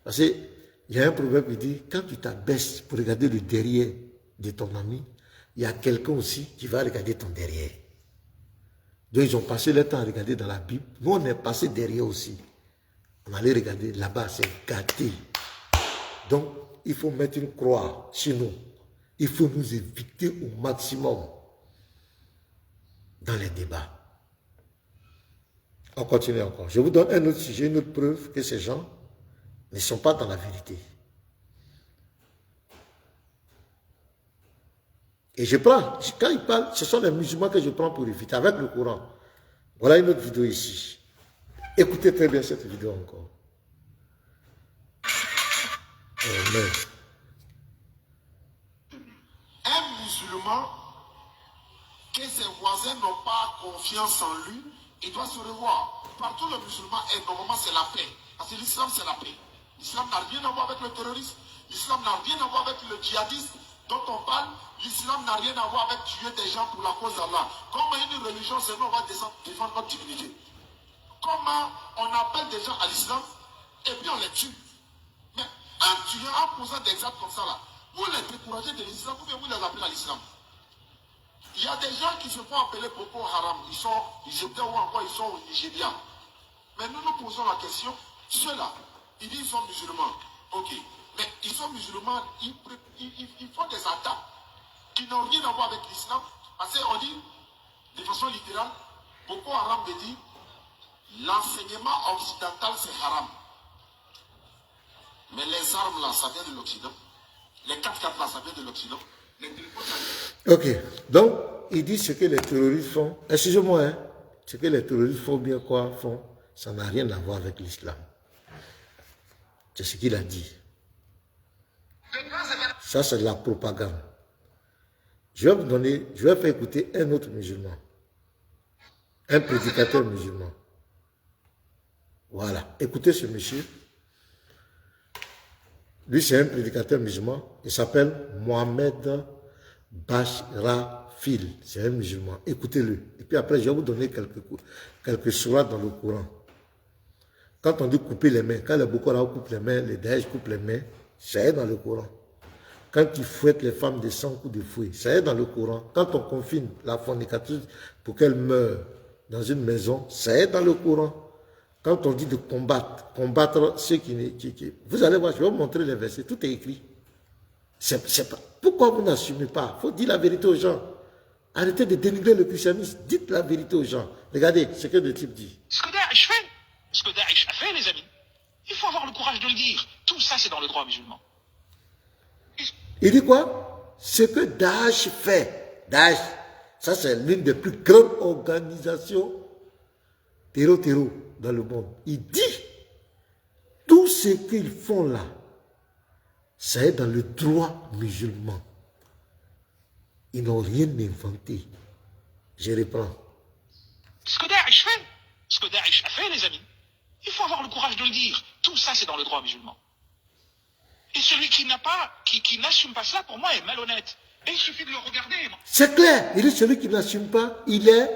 Parce qu'il y a un proverbe qui dit, quand tu t'abaisses pour regarder le derrière de ton ami, il y a quelqu'un aussi qui va regarder ton derrière. Donc ils ont passé le temps à regarder dans la Bible. Nous, on est passé derrière aussi. On allait regarder là-bas, c'est gâté. Donc, il faut mettre une croix chez nous. Il faut nous éviter au maximum dans les débats. On continue encore. Je vous donne un autre sujet, une autre preuve que ces gens ne sont pas dans la vérité. Et je prends, quand ils parlent, ce sont les musulmans que je prends pour éviter, avec le Coran. Voilà une autre vidéo ici. Écoutez très bien cette vidéo encore. Amen. Un musulman, que ses voisins n'ont pas confiance en lui, il doit se revoir. Partout le musulman est, normalement c'est la paix. Parce que l'islam c'est la paix. L'islam n'a rien à voir avec le terrorisme. L'islam n'a rien à voir avec le djihadisme dont on parle. L'islam n'a rien à voir avec tuer des gens pour la cause d'Allah. Comment une religion, c'est nous, on va défendre notre dignité. Comment on appelle des gens à l'islam et puis on les tue. Mais un tueur, en posant des actes comme ça là, vous les découragez de l'islam ou bien vous les appelez à l'islam. Il y a des gens qui se font appeler Boko Haram, ils sont Égyptiens ou encore ils sont au Nigeria. Mais nous nous posons la question, ceux-là, ils disent qu'ils sont musulmans. Ok, mais ils sont musulmans, ils font des attaques qui n'ont rien à voir avec l'islam. Parce qu'on dit, de façon littérale, Boko Haram me dit, l'enseignement occidental c'est haram. Mais les armes là, ça vient de l'Occident. Les 4x4 là, ça vient de l'Occident. Les téléphones, ça vient. Ok, donc, il dit ce que les terroristes font. Excusez-moi, hein, ce que les terroristes font bien quoi font, ça n'a rien à voir avec l'islam. C'est ce qu'il a dit. Ça, c'est de la propagande. Je vais faire écouter un autre musulman. Un prédicateur musulman. Voilà. Écoutez ce monsieur. Lui, c'est un prédicateur musulman. Il s'appelle Mohamed Bashrafil. C'est un musulman. Écoutez-le. Et puis après, je vais vous donner quelques sourates dans le Coran. Quand on dit couper les mains, quand les Boko Haram coupent les mains, les Daesh coupent les mains, c'est dans le Coran. Quand ils fouettent les femmes de 100 coups de fouet, c'est dans le Coran. Quand on confine la fornicatrice pour qu'elle meure dans une maison, c'est dans le Coran. Quand on dit de combattre ceux qui... Vous allez voir, je vais vous montrer les versets, tout est écrit. C'est pas... Pourquoi vous n'assumez pas? Il faut dire la vérité aux gens. Arrêtez de dénigrer le christianisme, dites la vérité aux gens. Regardez ce que le type dit. Ce que Daesh fait, ce que Daesh a fait, les amis, il faut avoir le courage de le dire. Tout ça, c'est dans le droit musulman. Il dit quoi? Ce que Daesh fait. Daesh, ça c'est l'une des plus grandes organisations terreau dans le monde. Il dit, tout ce qu'ils font là, Ça est dans le droit musulman. Ils n'ont rien inventé. Je reprends. Ce que Daesh fait, ce que Daesh a fait, les amis, il faut avoir le courage de le dire. Tout ça, c'est dans le droit musulman. Et celui qui n'a pas, qui n'assume pas ça, pour moi, est malhonnête. Et il suffit de le regarder. C'est clair. Il dit celui qui n'assume pas, il est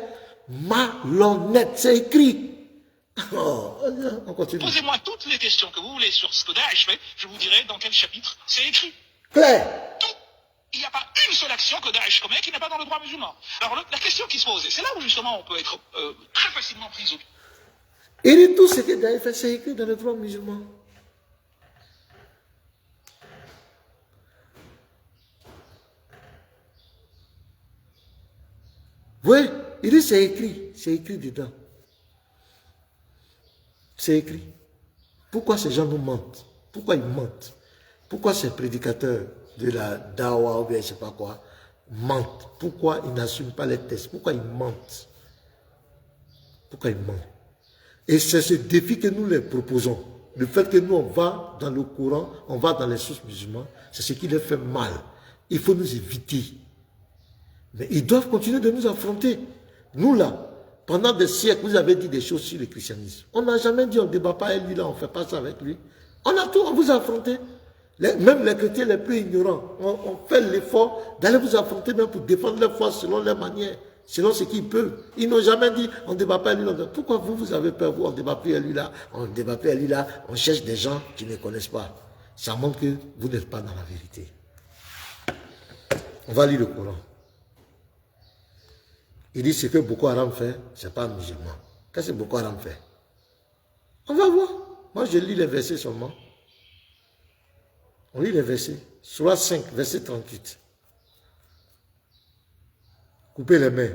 malhonnête. C'est écrit. Oh, on continue. Posez-moi toutes les questions que vous voulez sur ce que Daesh fait. Je vous dirai dans quel chapitre c'est écrit. Clair. Tout. Il n'y a pas une seule action que Daesh commet qui n'est pas dans le droit musulman. Alors la question qui se pose, et c'est là où justement on peut être très facilement pris au... Il dit tout ce que Daesh fait, c'est écrit dans le droit musulman. Oui, il dit c'est écrit dedans. C'est écrit. Pourquoi ces gens nous mentent? Pourquoi ils mentent? Pourquoi ces prédicateurs de la Dawa ou bien je ne sais pas quoi mentent? Pourquoi ils n'assument pas les tests? Pourquoi ils mentent? Pourquoi ils mentent? Et c'est ce défi que nous les proposons. Le fait que nous on va dans le Coran, on va dans les sources musulmanes, c'est ce qui les fait mal. Il faut nous éviter. Mais ils doivent continuer de nous affronter. Nous là, pendant des siècles, vous avez dit des choses sur le christianisme. On n'a jamais dit on ne débat pas avec lui là, on ne fait pas ça avec lui. On a tout, on vous a affronté. Même les chrétiens les plus ignorants, on fait l'effort d'aller vous affronter même pour défendre leur foi selon leur manière, selon ce qu'ils peuvent. Ils n'ont jamais dit on ne débat pas avec lui là. Pourquoi vous avez peur, vous, on ne débat plus avec lui là, on ne débat plus avec lui là, on cherche des gens qui ne connaissent pas. Ça montre que vous n'êtes pas dans la vérité. On va lire le Coran. Il dit ce que Boko Haram fait, ce n'est pas musulman. Qu'est-ce que Boko Haram fait? On va voir. Moi, je lis les versets seulement. On lit les versets. Surah 5, verset 38. Couper les mains.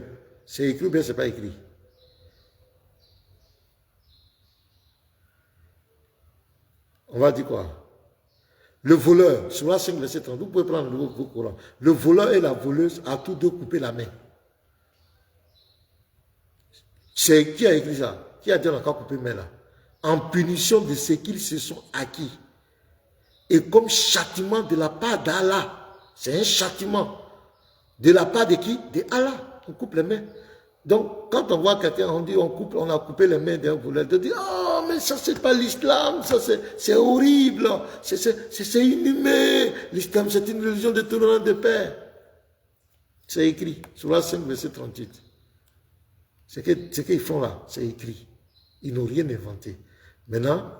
C'est écrit ou bien ce n'est pas écrit? On va dire quoi? Le voleur, Surah 5, verset 30. Vous pouvez prendre vos Coran. Le voleur et la voleuse à tous deux couper la main. C'est qui a écrit ça? Qui a dit on n'a qu'à couper main là? En punition de ce qu'ils se sont acquis. Et comme châtiment de la part d'Allah. C'est un châtiment. De la part de qui? De Allah. On coupe les mains. Donc, quand on voit quelqu'un, on dit on a coupé les mains d'un voleur. On dit, oh, mais ça c'est pas l'islam, ça c'est horrible, c'est inhumain. L'islam c'est une religion de tolérance de paix. C'est écrit. Surah 5, verset 38. Ce qu'ils font là, c'est écrit. Ils n'ont rien inventé. Maintenant,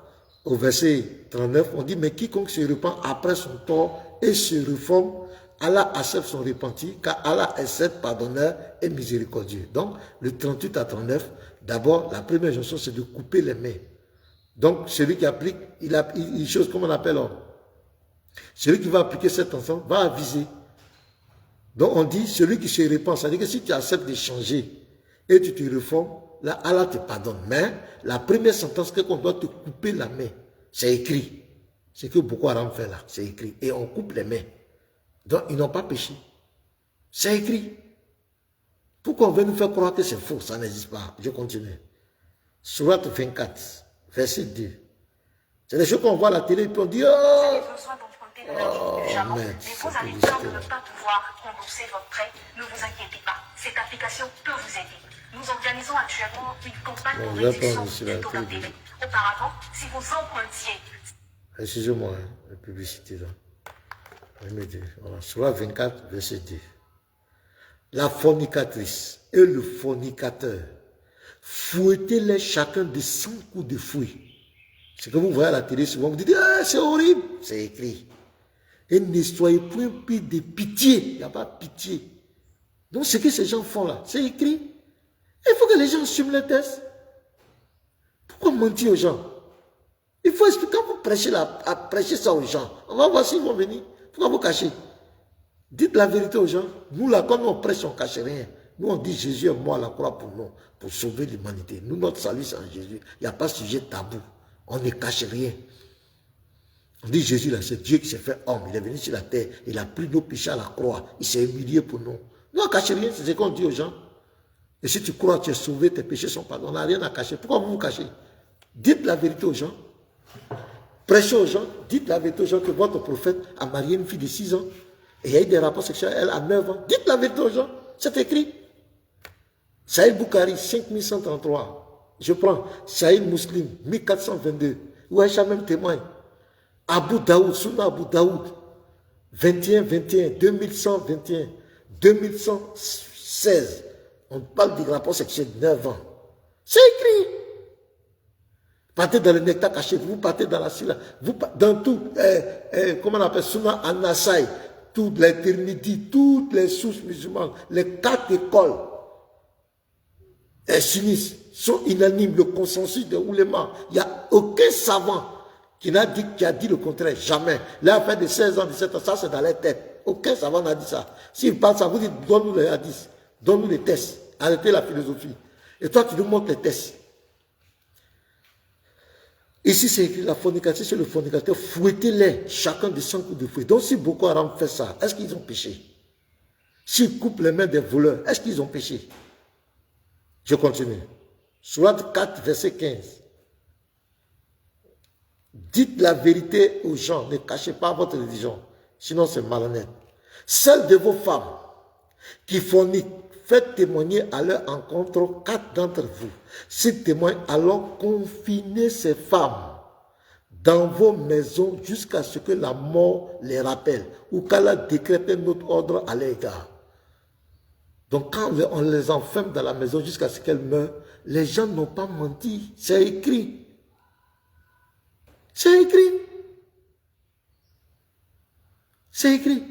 au verset 39, on dit, mais quiconque se repent après son tort et se réforme, Allah accepte son repenti, car Allah est certes pardonneur et miséricordieux. Donc, le 38 à 39, d'abord, la première chose, c'est de couper les mains. Donc, celui qui applique, il chose, comment on appelle, celui qui va appliquer cet enfant va aviser. Donc, on dit, celui qui se repent, c'est-à-dire que si tu acceptes de changer, et tu te reformes, là, Allah te pardonne. Mais la première sentence, c'est qu'on doit te couper la main. C'est écrit. C'est que Boko Haram fait là. C'est écrit. Et on coupe les mains. Donc, ils n'ont pas péché. C'est écrit. Pourquoi on veut nous faire croire que c'est faux? Ça n'existe pas. Je continue. Surat 24, verset 2. C'est des choses qu'on voit à la télé et puis on dit, oh, merde. Mais vous avez peur de ne pas pouvoir rembourser votre prêt. Ne vous inquiétez pas. Cette application peut vous aider. Nous organisons actuellement une campagne de réduction des taux d'intérêt. Auparavant, si vous empruntiez... Excusez-moi, la publicité là. Voilà, Surah 24, verset 2. La fornicatrice et le fornicateur, fouettez-les chacun de 100 coups de fouet. C'est que vous voyez à la télé souvent, vous dites, ah, c'est horrible. C'est écrit. Et ne soyez point pris de pitié. Il n'y a pas de pitié. Donc, ce que ces gens font là, c'est écrit. Il faut que les gens assument les tests. Pourquoi mentir aux gens? Il faut expliquer, quand vous prêchez ça aux gens, on va voir s'ils vont venir. Pourquoi vous cachez? Dites la vérité aux gens. Nous là, quand on prêche, on ne cache rien. Nous, on dit Jésus est mort à la croix pour nous, pour sauver l'humanité. Nous, notre salut, c'est en Jésus. Il n'y a pas de sujet tabou. On ne cache rien. On dit Jésus, là, c'est Dieu qui s'est fait homme. Il est venu sur la terre. Il a pris nos péchés à la croix. Il s'est humilié pour nous. Nous, on ne cache rien. C'est ce qu'on dit aux gens. Et si tu crois que tu es sauvé, tes péchés sont pardonnés. On n'a rien à cacher. Pourquoi vous vous cachez? Dites la vérité aux gens. Prêchez aux gens, dites la vérité aux gens que votre prophète a marié une fille de 6 ans. Et il y a eu des rapports sexuels, elle a 9 ans. Dites la vérité aux gens, c'est écrit. Saïd Boukhari, 5133. Je prends Saïd Muslim, 1422. Où Aïcha même témoigne. Abu Daoud, Sunna Abu Daoud, 21, 21, 2121, 2116. On parle du rapport sexuel de 9 ans. C'est écrit. Partez dans le nectar caché, vous partez dans la silla, vous dans tout, comment on appelle, Sunna An-Nasai, toute l'éternité, toutes les sources musulmanes, les 4 écoles sunnistes sont unanimes, le consensus de Ouléma. Il n'y a aucun savant qui a dit le contraire, jamais. L'affaire de 16 ans, 17 ans, ça c'est dans les têtes. Aucun savant n'a dit ça. S'il parle ça, vous dites, donne-nous les hadiths, donne-nous les tests, arrêtez la philosophie. Et toi, tu nous montres les tests. Ici, c'est écrit la fornication sur le fornicateur, fouettez-les, chacun de 100 coups de fouet. Donc, si Boko Haram fait ça, est-ce qu'ils ont péché? S'ils coupent les mains des voleurs, est-ce qu'ils ont péché? Je continue. Sourate 4, verset 15. Dites la vérité aux gens, ne cachez pas votre religion, sinon c'est malhonnête. Celles de vos femmes qui forniquent, faites témoigner à leur encontre 4 d'entre vous. S'ils témoignent, alors confinez ces femmes dans vos maisons jusqu'à ce que la mort les rappelle ou qu'Allah décrète un autre ordre à l'égard. Donc quand on les enferme dans la maison jusqu'à ce qu'elles meurent, les gens n'ont pas menti. C'est écrit. C'est écrit. C'est écrit.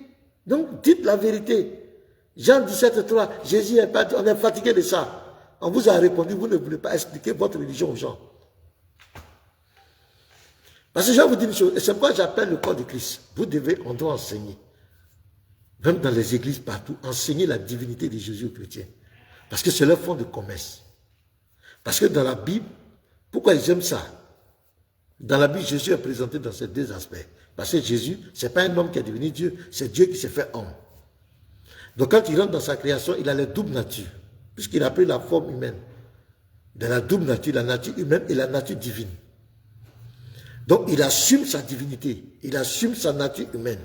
Donc dites la vérité. Jean 17,3, Jésus est pas, on est fatigué de ça. On vous a répondu, vous ne voulez pas expliquer votre religion aux gens. Parce que je vais vous dire une chose, et c'est pourquoi j'appelle le corps de Christ. On doit enseigner. Même dans les églises partout, enseigner la divinité de Jésus aux chrétiens. Parce que c'est leur fond de commerce. Parce que dans la Bible, pourquoi ils aiment ça? Dans la Bible, Jésus est présenté dans ces 2 aspects. Parce que Jésus, ce n'est pas un homme qui est devenu Dieu, c'est Dieu qui s'est fait homme. Donc quand il rentre dans sa création, il a la double nature, puisqu'il a pris la forme humaine. Dans la double nature, la nature humaine et la nature divine. Donc il assume sa divinité, il assume sa nature humaine.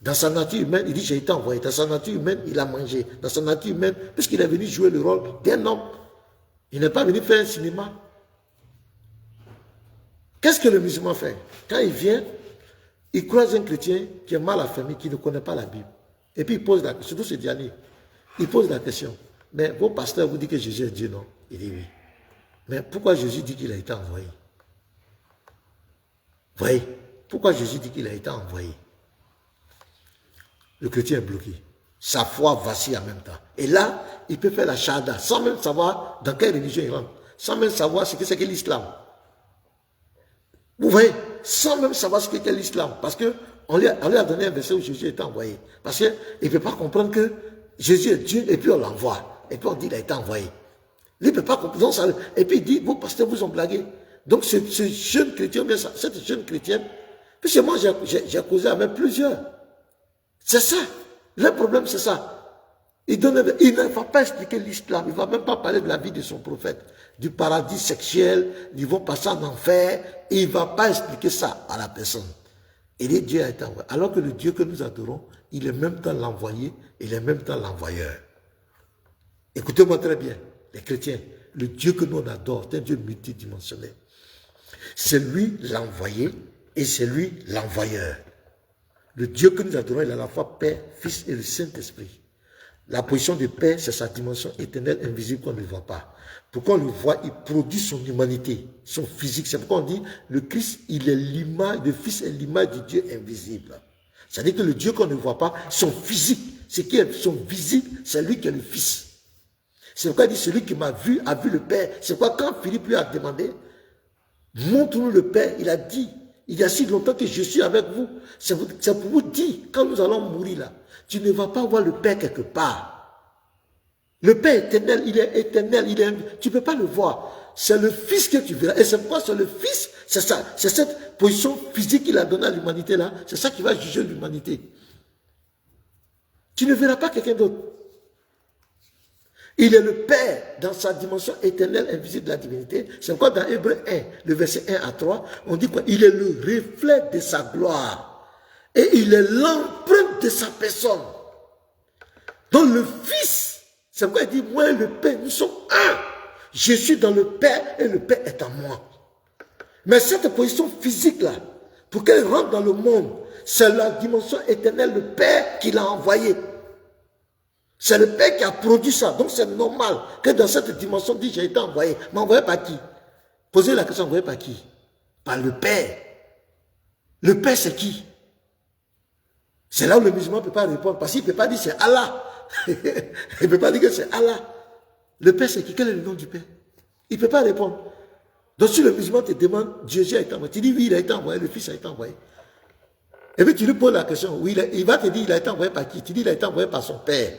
Dans sa nature humaine, il dit j'ai été envoyé. Dans sa nature humaine, il a mangé. Dans sa nature humaine, puisqu'il est venu jouer le rôle d'un homme, il n'est pas venu faire un cinéma. Qu'est-ce que le musulman fait? Quand il vient, il croise un chrétien qui est mal affermi, qui ne connaît pas la Bible. Et puis il pose la question, surtout ce dernier, il pose la question, mais vos pasteurs vous disent que Jésus est Dieu, non? Il dit oui. Mais pourquoi Jésus dit qu'il a été envoyé? Vous voyez? Pourquoi Jésus dit qu'il a été envoyé? Le chrétien est bloqué. Sa foi vacille en même temps. Et là, il peut faire la shahada, sans même savoir dans quelle religion il rentre, sans même savoir ce que c'est que l'islam. Vous voyez? Sans même savoir ce qu'est l'islam. Parce que on lui a donné un verset où Jésus est envoyé. Parce qu'il ne peut pas comprendre que Jésus est Dieu et puis on l'envoie. Et puis on dit qu'il a été envoyé. Il ne peut pas comprendre ça. Et puis il dit, vos pasteurs vous ont blagué. Donc ce jeune chrétien, bien ça, cette jeune chrétienne, puisque moi j'ai causé avec plusieurs. C'est ça. Le problème c'est ça. Il ne va pas expliquer l'islam. Il ne va même pas parler de la vie de son prophète. Du paradis sexuel, ils vont passer en enfer. Il ne va pas expliquer ça à la personne. Et Dieu a été envoyé. Alors que le Dieu que nous adorons, il est en même temps l'envoyé, il est en même temps l'envoyeur. Écoutez-moi très bien, les chrétiens, le Dieu que nous on adore, c'est un Dieu multidimensionnel. C'est lui l'envoyé et c'est lui l'envoyeur. Le Dieu que nous adorons, il est à la fois Père, Fils et le Saint-Esprit. La position de Père, c'est sa dimension éternelle, invisible qu'on ne voit pas. Pourquoi on le voit, il produit son humanité, son physique. C'est pourquoi on dit, le Christ, il est l'image, le Fils est l'image du Dieu invisible. C'est-à-dire que le Dieu qu'on ne voit pas, son physique, ce qui est son visible, c'est lui qui est le Fils. C'est pourquoi il dit, celui qui m'a vu, a vu le Père. C'est pourquoi quand Philippe lui a demandé, montre-nous le Père, il a dit, il y a si longtemps que je suis avec vous. C'est pour vous dire, quand nous allons mourir là, tu ne vas pas voir le Père quelque part. Le Père éternel, tu ne peux pas le voir. C'est le Fils que tu verras. Et c'est pourquoi c'est le Fils, c'est ça, c'est cette position physique qu'il a donnée à l'humanité là, c'est ça qui va juger l'humanité. Tu ne verras pas quelqu'un d'autre. Il est le Père dans sa dimension éternelle, invisible de la divinité. C'est pourquoi dans Hébreux 1, le verset 1 à 3, on dit quoi? Il est le reflet de sa gloire. Et il est l'empreinte de sa personne. Donc le Fils, c'est pourquoi il dit, moi et le Père, nous sommes un. Je suis dans le Père et le Père est en moi. Mais cette position physique-là, pour qu'elle rentre dans le monde, c'est la dimension éternelle, le Père qui l'a envoyé. C'est le Père qui a produit ça. Donc c'est normal que dans cette dimension, dit j'ai été envoyé. Mais envoyé par qui? Posez la question, envoyé par qui? Par le Père. Le Père c'est qui? C'est là où le musulman ne peut pas répondre. Parce qu'il ne peut pas dire c'est Allah. Il ne peut pas dire que c'est Allah. Le Père c'est qui? Quel est le nom du Père? Il ne peut pas répondre. Donc si le musulman te demande, Jésus a été envoyé, tu dis oui, il a été envoyé, le Fils a été envoyé. Et puis tu lui poses la question, oui, il va te dire il a été envoyé par qui? Tu dis il a été envoyé par son Père.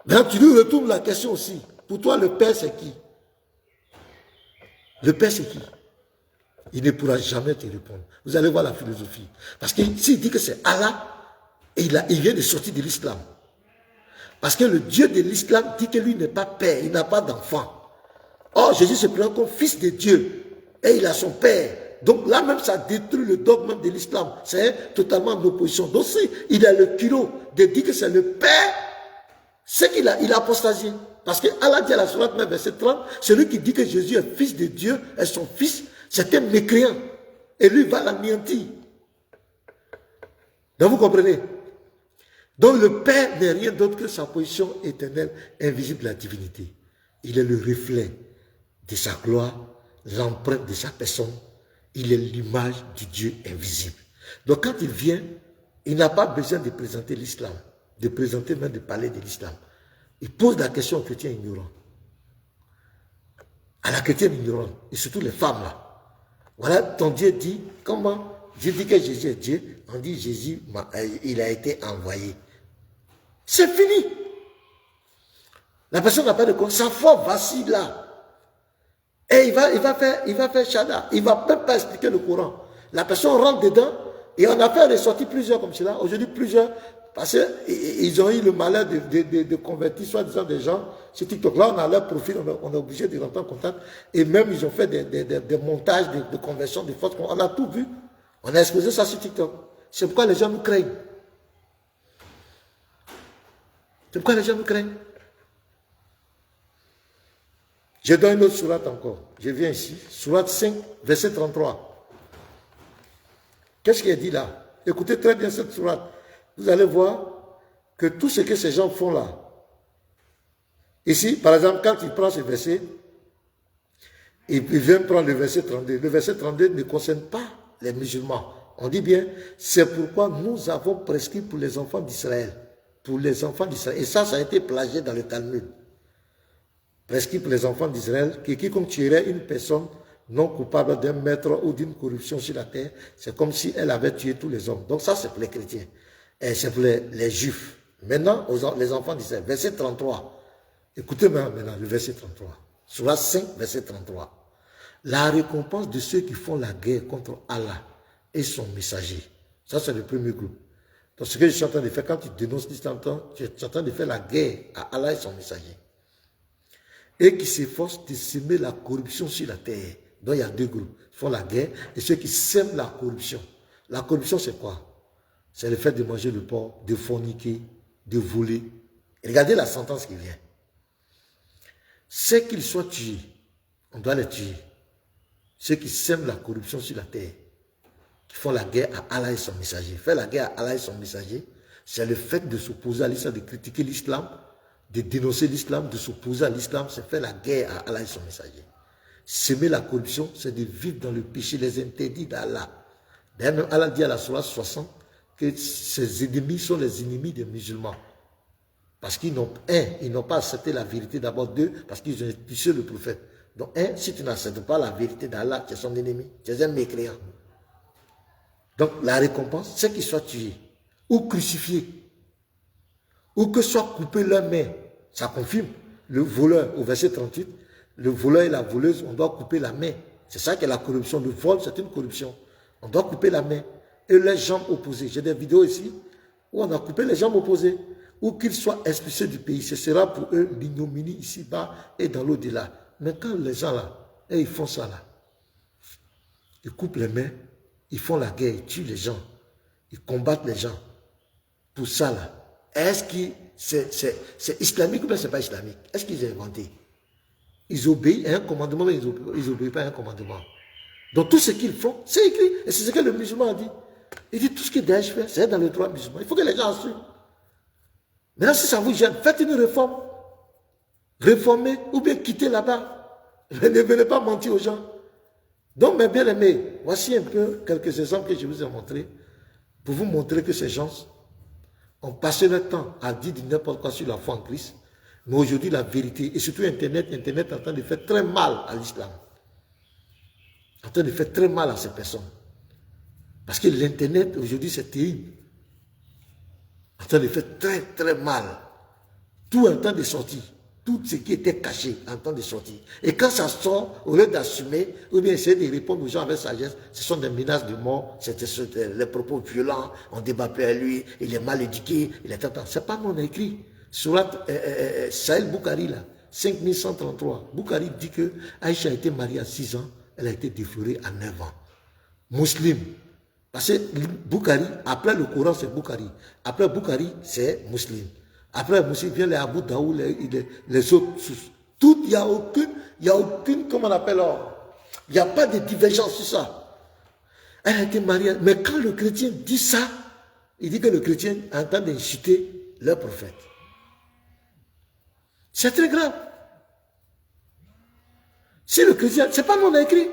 Donc tu lui retournes la question aussi. Pour toi, le Père, c'est qui? Le Père, c'est qui? Il ne pourra jamais te répondre. Vous allez voir la philosophie. Parce que s'il dit que c'est Allah, il vient de sortir de l'islam. Parce que le Dieu de l'islam dit que lui n'est pas père, il n'a pas d'enfant. Or, Jésus se présente comme fils de Dieu. Et il a son Père. Donc là même, ça détruit le dogme de l'islam. C'est totalement en opposition. Donc il a le culot de dire que c'est le Père, c'est qu'il a apostasié. Parce que Allah dit à la sourate 9, verset 30, celui qui dit que Jésus est fils de Dieu, est son fils, c'est un mécréant. Et lui va l'anéantir. Donc vous comprenez? Donc le Père n'est rien d'autre que sa position éternelle, invisible de la divinité. Il est le reflet de sa gloire, l'empreinte de sa personne. Il est l'image du Dieu invisible. Donc quand il vient, il n'a pas besoin de présenter l'islam, de présenter même de parler de l'islam. Il pose la question aux chrétiens ignorants. À la chrétienne ignorante, et surtout les femmes là. Voilà, ton Dieu dit, comment Dieu dit que Jésus est Dieu, on dit Jésus, il a été envoyé. C'est fini. La personne n'a pas de quoi, sa foi vacille là. Et il va faire Shada. Il ne va même pas expliquer le Coran. La personne rentre dedans, et on a fait ressortir plusieurs comme cela. Aujourd'hui, plusieurs, parce qu'ils ont eu le malheur de convertir, soi-disant des gens sur TikTok. Là, on a leur profil, on est obligé de rentrer en contact. Et même, ils ont fait des montages de conversion, de fausses. On a tout vu. On a exposé ça sur TikTok. C'est pourquoi les gens nous craignent. C'est pourquoi les gens nous craignent. Je donne une autre sourate encore. Je viens ici. Sourate 5, verset 33. Qu'est-ce qui est dit là? Écoutez très bien cette sourate. Vous allez voir que tout ce que ces gens font là. Ici, par exemple, quand il prend ce verset, il vient prendre le verset 32. Le verset 32 ne concerne pas les musulmans. On dit bien, c'est pourquoi nous avons prescrit pour les enfants d'Israël. Pour les enfants d'Israël. Et ça a été plagié dans le Talmud. Prescrit pour les enfants d'Israël, que quiconque tuerait une personne non coupable d'un meurtre ou d'une corruption sur la terre, c'est comme si elle avait tué tous les hommes. Donc ça, c'est pour les chrétiens. Et c'est pour les juifs. Maintenant, les enfants d'Israël. Verset 33. Écoutez maintenant le verset 33. Sourate 5, verset 33. La récompense de ceux qui font la guerre contre Allah et son messager. Ça, c'est le premier groupe. Donc ce que je suis en train de faire, quand tu dénonces l'islam, tu es en train de faire la guerre à Allah et son messager. Et qui s'efforcent de semer la corruption sur la terre. Donc il y a deux groupes. Ils font la guerre et ceux qui sèment la corruption. La corruption, c'est quoi? C'est le fait de manger le porc, de forniquer, de voler. Et regardez la sentence qui vient. C'est qu'ils soient tués, on doit les tuer. Ceux qui sèment la corruption sur la terre, qui font la guerre à Allah et son messager. Faire la guerre à Allah et son messager, c'est le fait de s'opposer à l'islam, de critiquer l'islam, de dénoncer l'islam, de s'opposer à l'islam, c'est faire la guerre à Allah et son messager. Semer la corruption, c'est de vivre dans le péché, les interdits d'Allah. D'ailleurs, même Allah dit à la sourate 60 que ses ennemis sont les ennemis des musulmans. Parce qu'ils n'ont, ils n'ont pas accepté la vérité d'abord, deux, parce qu'ils ont expulsé le prophète. Donc, si tu n'acceptes pas la vérité d'Allah, tu es son ennemi, tu es un mécréant. Donc, la récompense, c'est qu'ils soient tués, ou crucifiés, ou que soient coupés leurs mains. Ça confirme. Le voleur, au verset 38, le voleur et la voleuse, on doit couper la main. C'est ça qu'est la corruption. Le vol, c'est une corruption. On doit couper la main. Et les jambes opposées. J'ai des vidéos ici où on a coupé les jambes opposées. ou qu'ils soient expulsés du pays. Ce sera pour eux l'ignominie ici-bas et dans l'au-delà. Mais quand les gens là, et ils font ça là, ils coupent les mains, ils font la guerre, ils tuent les gens, ils combattent les gens. Pour ça là, est-ce que c'est islamique ou bien c'est pas islamique? Est-ce qu'ils ont inventé? Ils obéissent à un commandement, mais ils obéissent pas à un commandement. Donc tout ce qu'ils font, c'est écrit. Et c'est ce que le musulman a dit. Il dit tout ce que Daesh fait, c'est dans le droit musulman. Il faut que les gens assument. Maintenant, si ça vous gêne, faites une réforme. Réformez ou bien quittez là-bas. Ne venez pas mentir aux gens. Donc, mes bien-aimés, voici un peu quelques exemples que je vous ai montrés pour vous montrer que ces gens ont passé leur temps à dire n'importe quoi sur la foi en Christ. Mais aujourd'hui, la vérité, et surtout Internet est en train de faire très mal à l'islam. En train de faire très mal à ces personnes. Parce que l'Internet, aujourd'hui, c'est terrible. En train de faire très, très mal. Tout en train de sortir. Tout ce qui était caché en train de sortir. Et quand ça sort, au lieu d'assumer, ou bien essayer de répondre aux gens avec sagesse, ce sont des menaces de mort, c'est les propos violents, on débat plus à lui, il est mal éduqué, il est tentant. C'est pas mon écrit. Surat Sahel Boukhari, là, 5133. Boukhari dit que Aïcha a été mariée à 6 ans, elle a été déflorée à 9 ans. Musulman. Parce que Boukhari, après le Coran, c'est Boukhari. Après Boukhari, c'est musulman. Après musulman, vient les Abu Daoud, les autres sources. Tout, il n'y a aucune, comment on appelle, il n'y a pas de divergence sur ça. Elle a été mariée. Mais quand le chrétien dit ça, il dit que le chrétien est en train d'insulter leur prophète. C'est très grave. Si le chrétien, c'est pas mon écrit.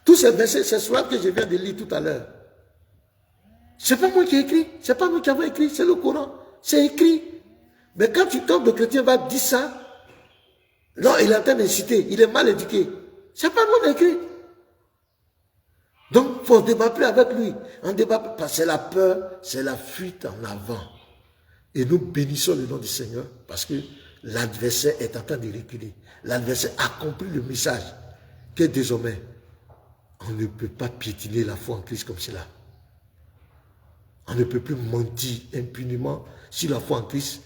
Tous ces versets, ces sourates que je viens de lire tout à l'heure, c'est pas moi qui ai écrit, c'est pas moi qui avais écrit, c'est le Coran, c'est écrit. Mais quand le chrétien va dire ça, non, il est en train d'inciter, il est mal éduqué. C'est pas mon écrit. Donc, il faut débattre avec lui. On débat parce que c'est la peur, c'est la fuite en avant. Et nous bénissons le nom du Seigneur parce que l'adversaire est en train de reculer. L'adversaire a compris le message que désormais, on ne peut pas piétiner la foi en Christ comme cela. On ne peut plus mentir impunément sur la foi en Christ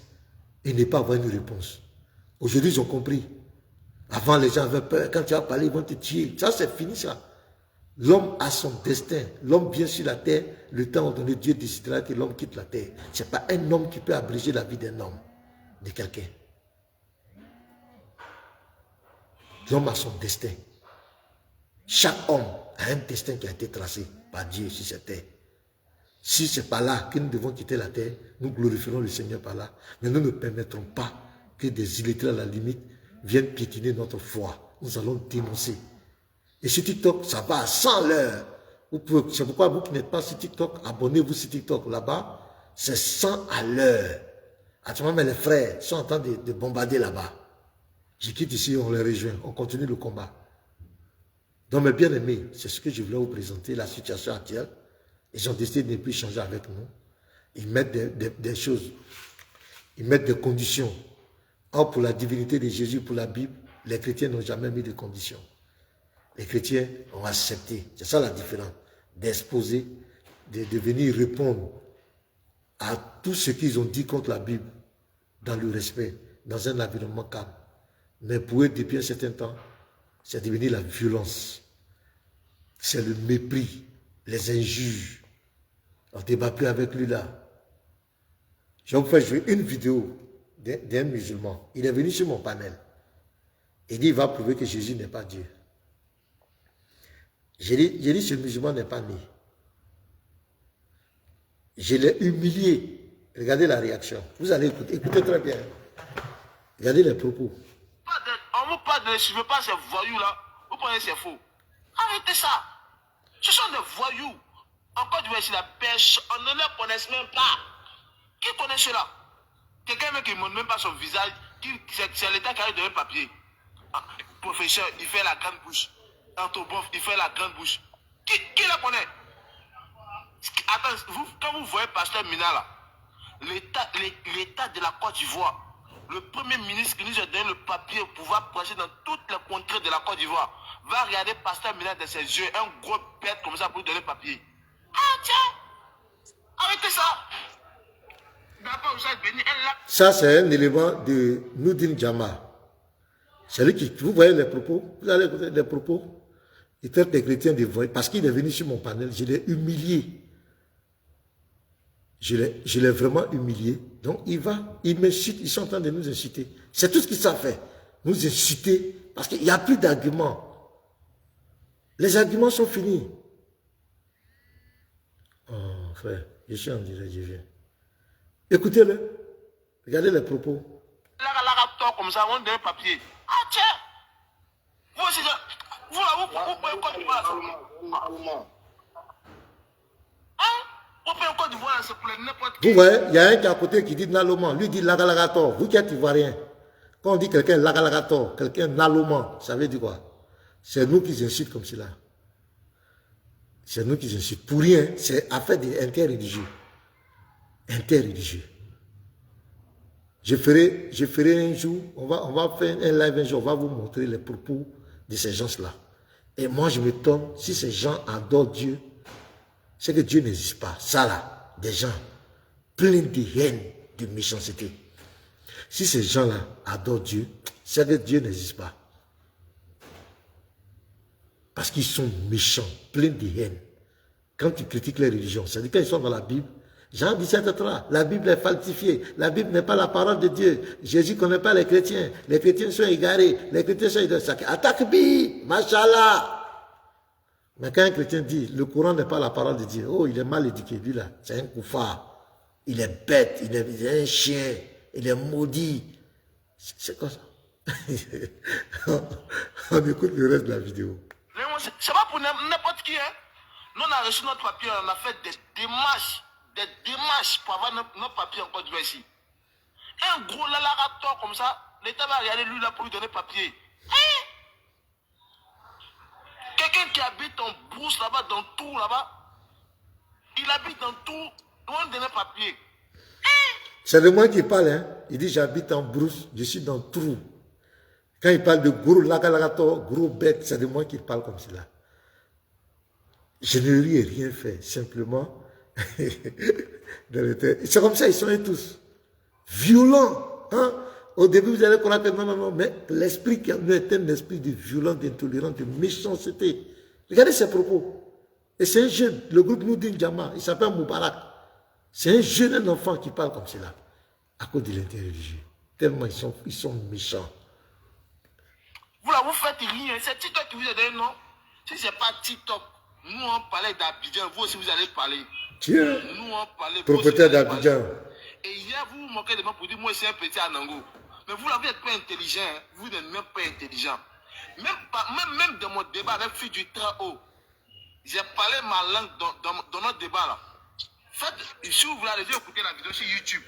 et ne pas avoir une réponse. Aujourd'hui, ils ont compris. Avant, les gens avaient peur. Quand tu vas parler, ils vont te tuer. Ça, c'est fini, ça. L'homme a son destin. L'homme vient sur la terre. Le temps donné, Dieu décidera que l'homme quitte la terre. Ce n'est pas un homme qui peut abréger la vie d'un homme, de quelqu'un. L'homme a son destin. Chaque homme a un destin qui a été tracé par Dieu sur cette terre. Si ce n'est pas là que nous devons quitter la terre, nous glorifierons le Seigneur par là. Mais nous ne permettrons pas que des illettrés à la limite viennent piétiner notre foi. Nous allons dénoncer. Et sur TikTok, ça va à 100 l'heure. C'est pourquoi vous qui n'êtes pas sur TikTok, abonnez-vous sur TikTok. Là-bas, c'est 100 à l'heure. Actuellement, mes frères sont en train de bombarder là-bas. Je quitte ici, on les rejoint. On continue le combat. Donc, mes bien-aimés, c'est ce que je voulais vous présenter, la situation actuelle. Ils ont décidé de ne plus changer avec nous. Ils mettent des choses, ils mettent des conditions. Or, pour la divinité de Jésus, pour la Bible, les chrétiens n'ont jamais mis de conditions. Les chrétiens ont accepté. C'est ça la différence. D'exposer, de venir répondre à tout ce qu'ils ont dit contre la Bible dans le respect, dans un environnement calme. Mais pour eux, depuis un certain temps, c'est devenu la violence. C'est le mépris, les injures. On ne débat plus avec lui là. Je vais vous faire jouer une vidéo d'un musulman. Il est venu sur mon panel. Il dit, il va prouver que Jésus n'est pas Dieu. J'ai dit, ce musulman n'est pas né. Je l'ai humilié. Regardez la réaction. Vous allez écouter. Écoutez très bien. Regardez les propos. On vous parle de ne suivez pas ces voyous-là. Vous prenez c'est faux. Arrêtez ça. Ce sont des voyous. Encore du ici la pêche, on ne les connaît même pas. Qui connaît cela? Quelqu'un qui ne montre même pas son visage, c'est l'État qui a donné le papier. Ah, professeur, il fait la grande bouche. Antobof, il fait la grande bouche. Qui la connaît? Attends, quand vous voyez Pasteur Mina là, l'État de la Côte d'Ivoire, le premier ministre qui nous a donné le papier pour pouvoir prêcher dans toutes les contrées de la Côte d'Ivoire, va regarder Pasteur Mina de ses yeux, un gros bête comme ça pour lui donner le papier. Ah tiens, arrêtez ça. Ça, c'est un élément de Noudin Jama. C'est lui qui, vous voyez les propos, vous allez écouter les propos. Il traite les chrétiens de voyous parce qu'il est venu sur mon panel, je l'ai humilié. Je l'ai vraiment humilié. Donc il m'incite, ils sont en train de nous inciter. C'est tout ce qu'ils savent faire. Nous inciter, parce qu'il n'y a plus d'arguments. Les arguments sont finis. Oh frère, je suis en direct, je viens. Écoutez-le. Regardez les propos. Comme ça, on donne un papier. Ah tiens, vous aussi, vous pouvez Côte d'Ivoire. Vous pouvez Côte d'Ivoire, c'est pour n'importe qui. Vous voyez, il y a un qui est à côté qui dit Naloman, lui dit Lagalagator. Vous qui êtes ivoirien, quand on dit quelqu'un Lagalagator, quelqu'un Naloman, ça veut dire quoi? C'est nous qui incitent comme cela. C'est nous qui incitent. Pour rien, c'est affaire d'interreligieux. Interreligieux. Je ferai un jour, on va faire un live un jour, on va vous montrer les propos de ces gens-là. Et moi, je m'étonne, si ces gens adorent Dieu, c'est que Dieu n'existe pas. Ça là, des gens pleins de haine, de méchanceté. Si ces gens-là adorent Dieu, c'est que Dieu n'existe pas. Parce qu'ils sont méchants, pleins de haine. Quand tu critiques les religions, c'est-à-dire quand ils sont dans la Bible, Jean 17:3, la Bible est falsifiée, la Bible n'est pas la parole de Dieu, Jésus ne connaît pas les chrétiens sont égarés, les chrétiens sont égarés, attaque bi, machallah. Mais quand un chrétien dit, le Coran n'est pas la parole de Dieu, oh il est mal éduqué, lui là, c'est un koufar, il est bête, il est un chien, il est maudit, c'est quoi ça? On écoute le reste de la vidéo. C'est pas pour n'importe qui, hein. Nous on a reçu notre papier, on a fait des démarches pour avoir notre papier en Côte d'Ivoire ici. Un gros lalarator comme ça, l'État va regarder lui là pour lui donner papier. Hein? Quelqu'un qui habite en brousse là-bas, dans tout là-bas, il habite dans tout, on lui donne papier. Hein? C'est de moi qui parle, hein. Il dit j'habite en brousse, je suis dans trou. Quand il parle de gros lagalagator, gros bête, c'est de moi qui parle comme cela. Je ne lui ai rien fait, simplement. C'est comme ça, ils sont tous violents. Hein? Au début, vous allez croire que non, mais l'esprit qui est un esprit de violence, d'intolérance, de méchanceté. Regardez ses propos. Et c'est un jeune, le groupe Noudin Jama, il s'appelle Moubarak. C'est un jeune, un enfant qui parle comme cela, à cause de l'interreligieux. Tellement ils sont méchants. Vous là, vous faites rien. C'est TikTok qui vous a donné, non? Si c'est pas TikTok, nous on parlait d'Abidjan, vous aussi vous allez parler. Dieu, nous on parlait propriétaire d'Abidjan. Et hier, vous vous moquez de moi pour dire, moi c'est un petit Anango. Mais vous là, vous n'êtes pas intelligent, hein? Vous n'êtes même pas intelligent. Même dans mon débat avec Fille du Très-Haut, j'ai parlé ma langue dans notre débat là. Faites, si vous voulez aller écouter la vidéo sur YouTube.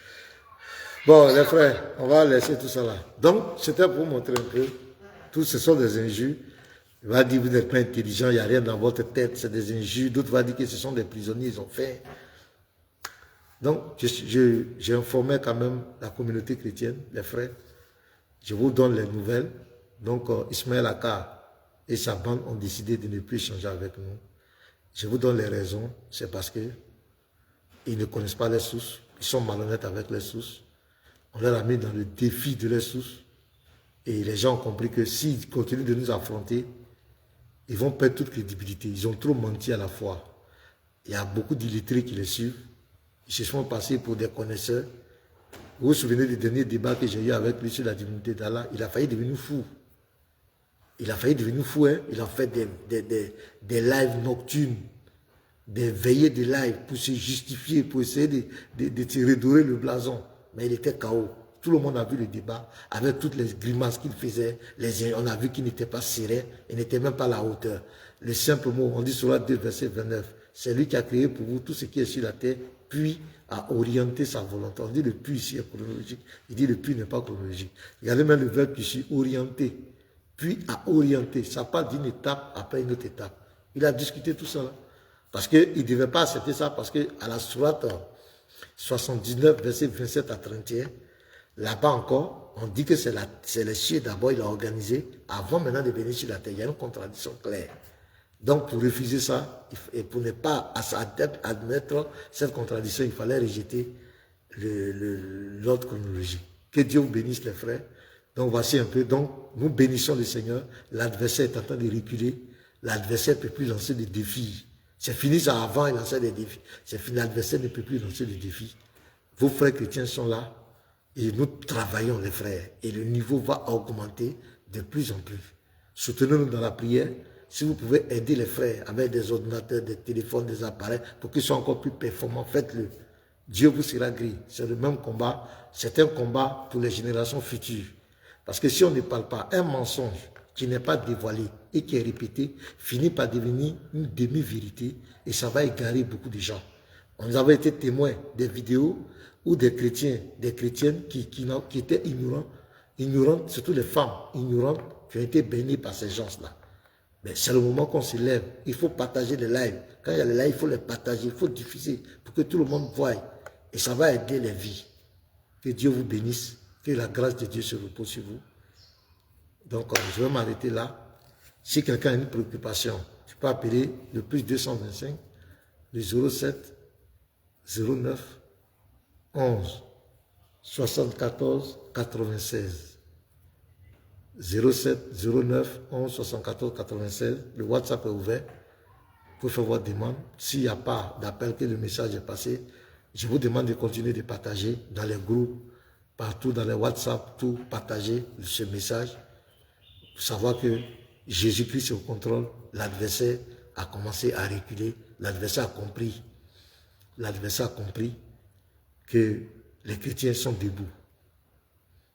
Bon, les frères, on va laisser tout ça là. Donc, c'était pour montrer un peu. Tous ce sont des injures. Il va dire, vous n'êtes pas intelligent, il n'y a rien dans votre tête, c'est des injures. D'autres vont dire que ce sont des prisonniers, ils ont fait. Donc, j'ai informé quand même la communauté chrétienne, les frères. Je vous donne les nouvelles. Donc, Ismaël Aka et sa bande ont décidé de ne plus échanger avec nous. Je vous donne les raisons. C'est parce que ils ne connaissent pas les sources. Ils sont malhonnêtes avec les sources. On leur a mis dans le défi de les sources. Et les gens ont compris que s'ils continuent de nous affronter, ils vont perdre toute crédibilité. Ils ont trop menti à la fois. Il y a beaucoup d'illettrés qui les suivent. Ils se sont passés pour des connaisseurs. Vous vous souvenez du dernier débat que j'ai eu avec lui sur la divinité d'Allah? Il a failli devenir fou. Il a failli devenir fou, hein? Il a fait des lives nocturnes, des veillées de live pour se justifier, pour essayer de se redorer le blason. Mais il était KO. Tout le monde a vu le débat, avec toutes les grimaces qu'il faisait. On a vu qu'il n'était pas serré, il n'était même pas à la hauteur. Le simple mot, on dit sur la 2, verset 29, c'est lui qui a créé pour vous tout ce qui est sur la terre, puis a orienté sa volonté. On dit le puis ici est chronologique, il dit le puis n'est pas chronologique. Regardez même le verbe ici, orienter, puis a orienté. Ça parle d'une étape après une autre étape. Il a discuté tout ça là. Parce qu'il ne devait pas accepter ça, parce qu'à la sourate 79, verset 27 à 31, là-bas encore, on dit que c'est les cieux d'abord, il a organisé, avant maintenant de venir sur la terre. Il y a une contradiction claire. Donc, pour refuser ça, et pour ne pas admettre cette contradiction, il fallait rejeter l'ordre chronologique. Que Dieu vous bénisse les frères. Donc voici un peu, donc nous bénissons le Seigneur, l'adversaire est en train de reculer, l'adversaire ne peut plus lancer des défis. C'est fini ça, avant il lançait des défis, c'est fini, l'adversaire ne peut plus lancer des défis. Vos frères chrétiens sont là et nous travaillons les frères et le niveau va augmenter de plus en plus. Soutenez-nous dans la prière. Si vous pouvez aider les frères avec des ordinateurs, des téléphones, des appareils pour qu'ils soient encore plus performants, faites-le. Dieu vous sera gré. C'est le même combat. C'est un combat pour les générations futures. Parce que si on ne parle pas, un mensonge qui n'est pas dévoilé et qui est répété finit par devenir une demi-vérité et ça va égarer beaucoup de gens. On avait été témoins des vidéos où des chrétiens, des chrétiennes qui étaient ignorantes, surtout les femmes ignorantes qui ont été bénies par ces gens-là. Mais c'est le moment qu'on se lève. Il faut partager les lives. Quand il y a les lives, il faut les partager, il faut diffuser pour que tout le monde voie. Et ça va aider les vies. Que Dieu vous bénisse. Que la grâce de Dieu se repose sur vous. Donc, je vais m'arrêter là. Si quelqu'un a une préoccupation, tu peux appeler le plus 225, le 07 09 11 74 96. 07 09 11 74 96. Le WhatsApp est ouvert. Vous pouvez faire votre demande. S'il n'y a pas d'appel, que le message est passé, je vous demande de continuer de partager dans les groupes, partout dans les WhatsApp, tout partager ce message. Pour savoir que Jésus-Christ est au contrôle. L'adversaire a commencé à reculer. L'adversaire a compris. L'adversaire a compris que les chrétiens sont debout.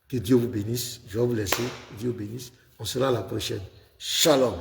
Que Dieu vous bénisse. Je vais vous laisser. Dieu vous bénisse. On sera à la prochaine. Shalom.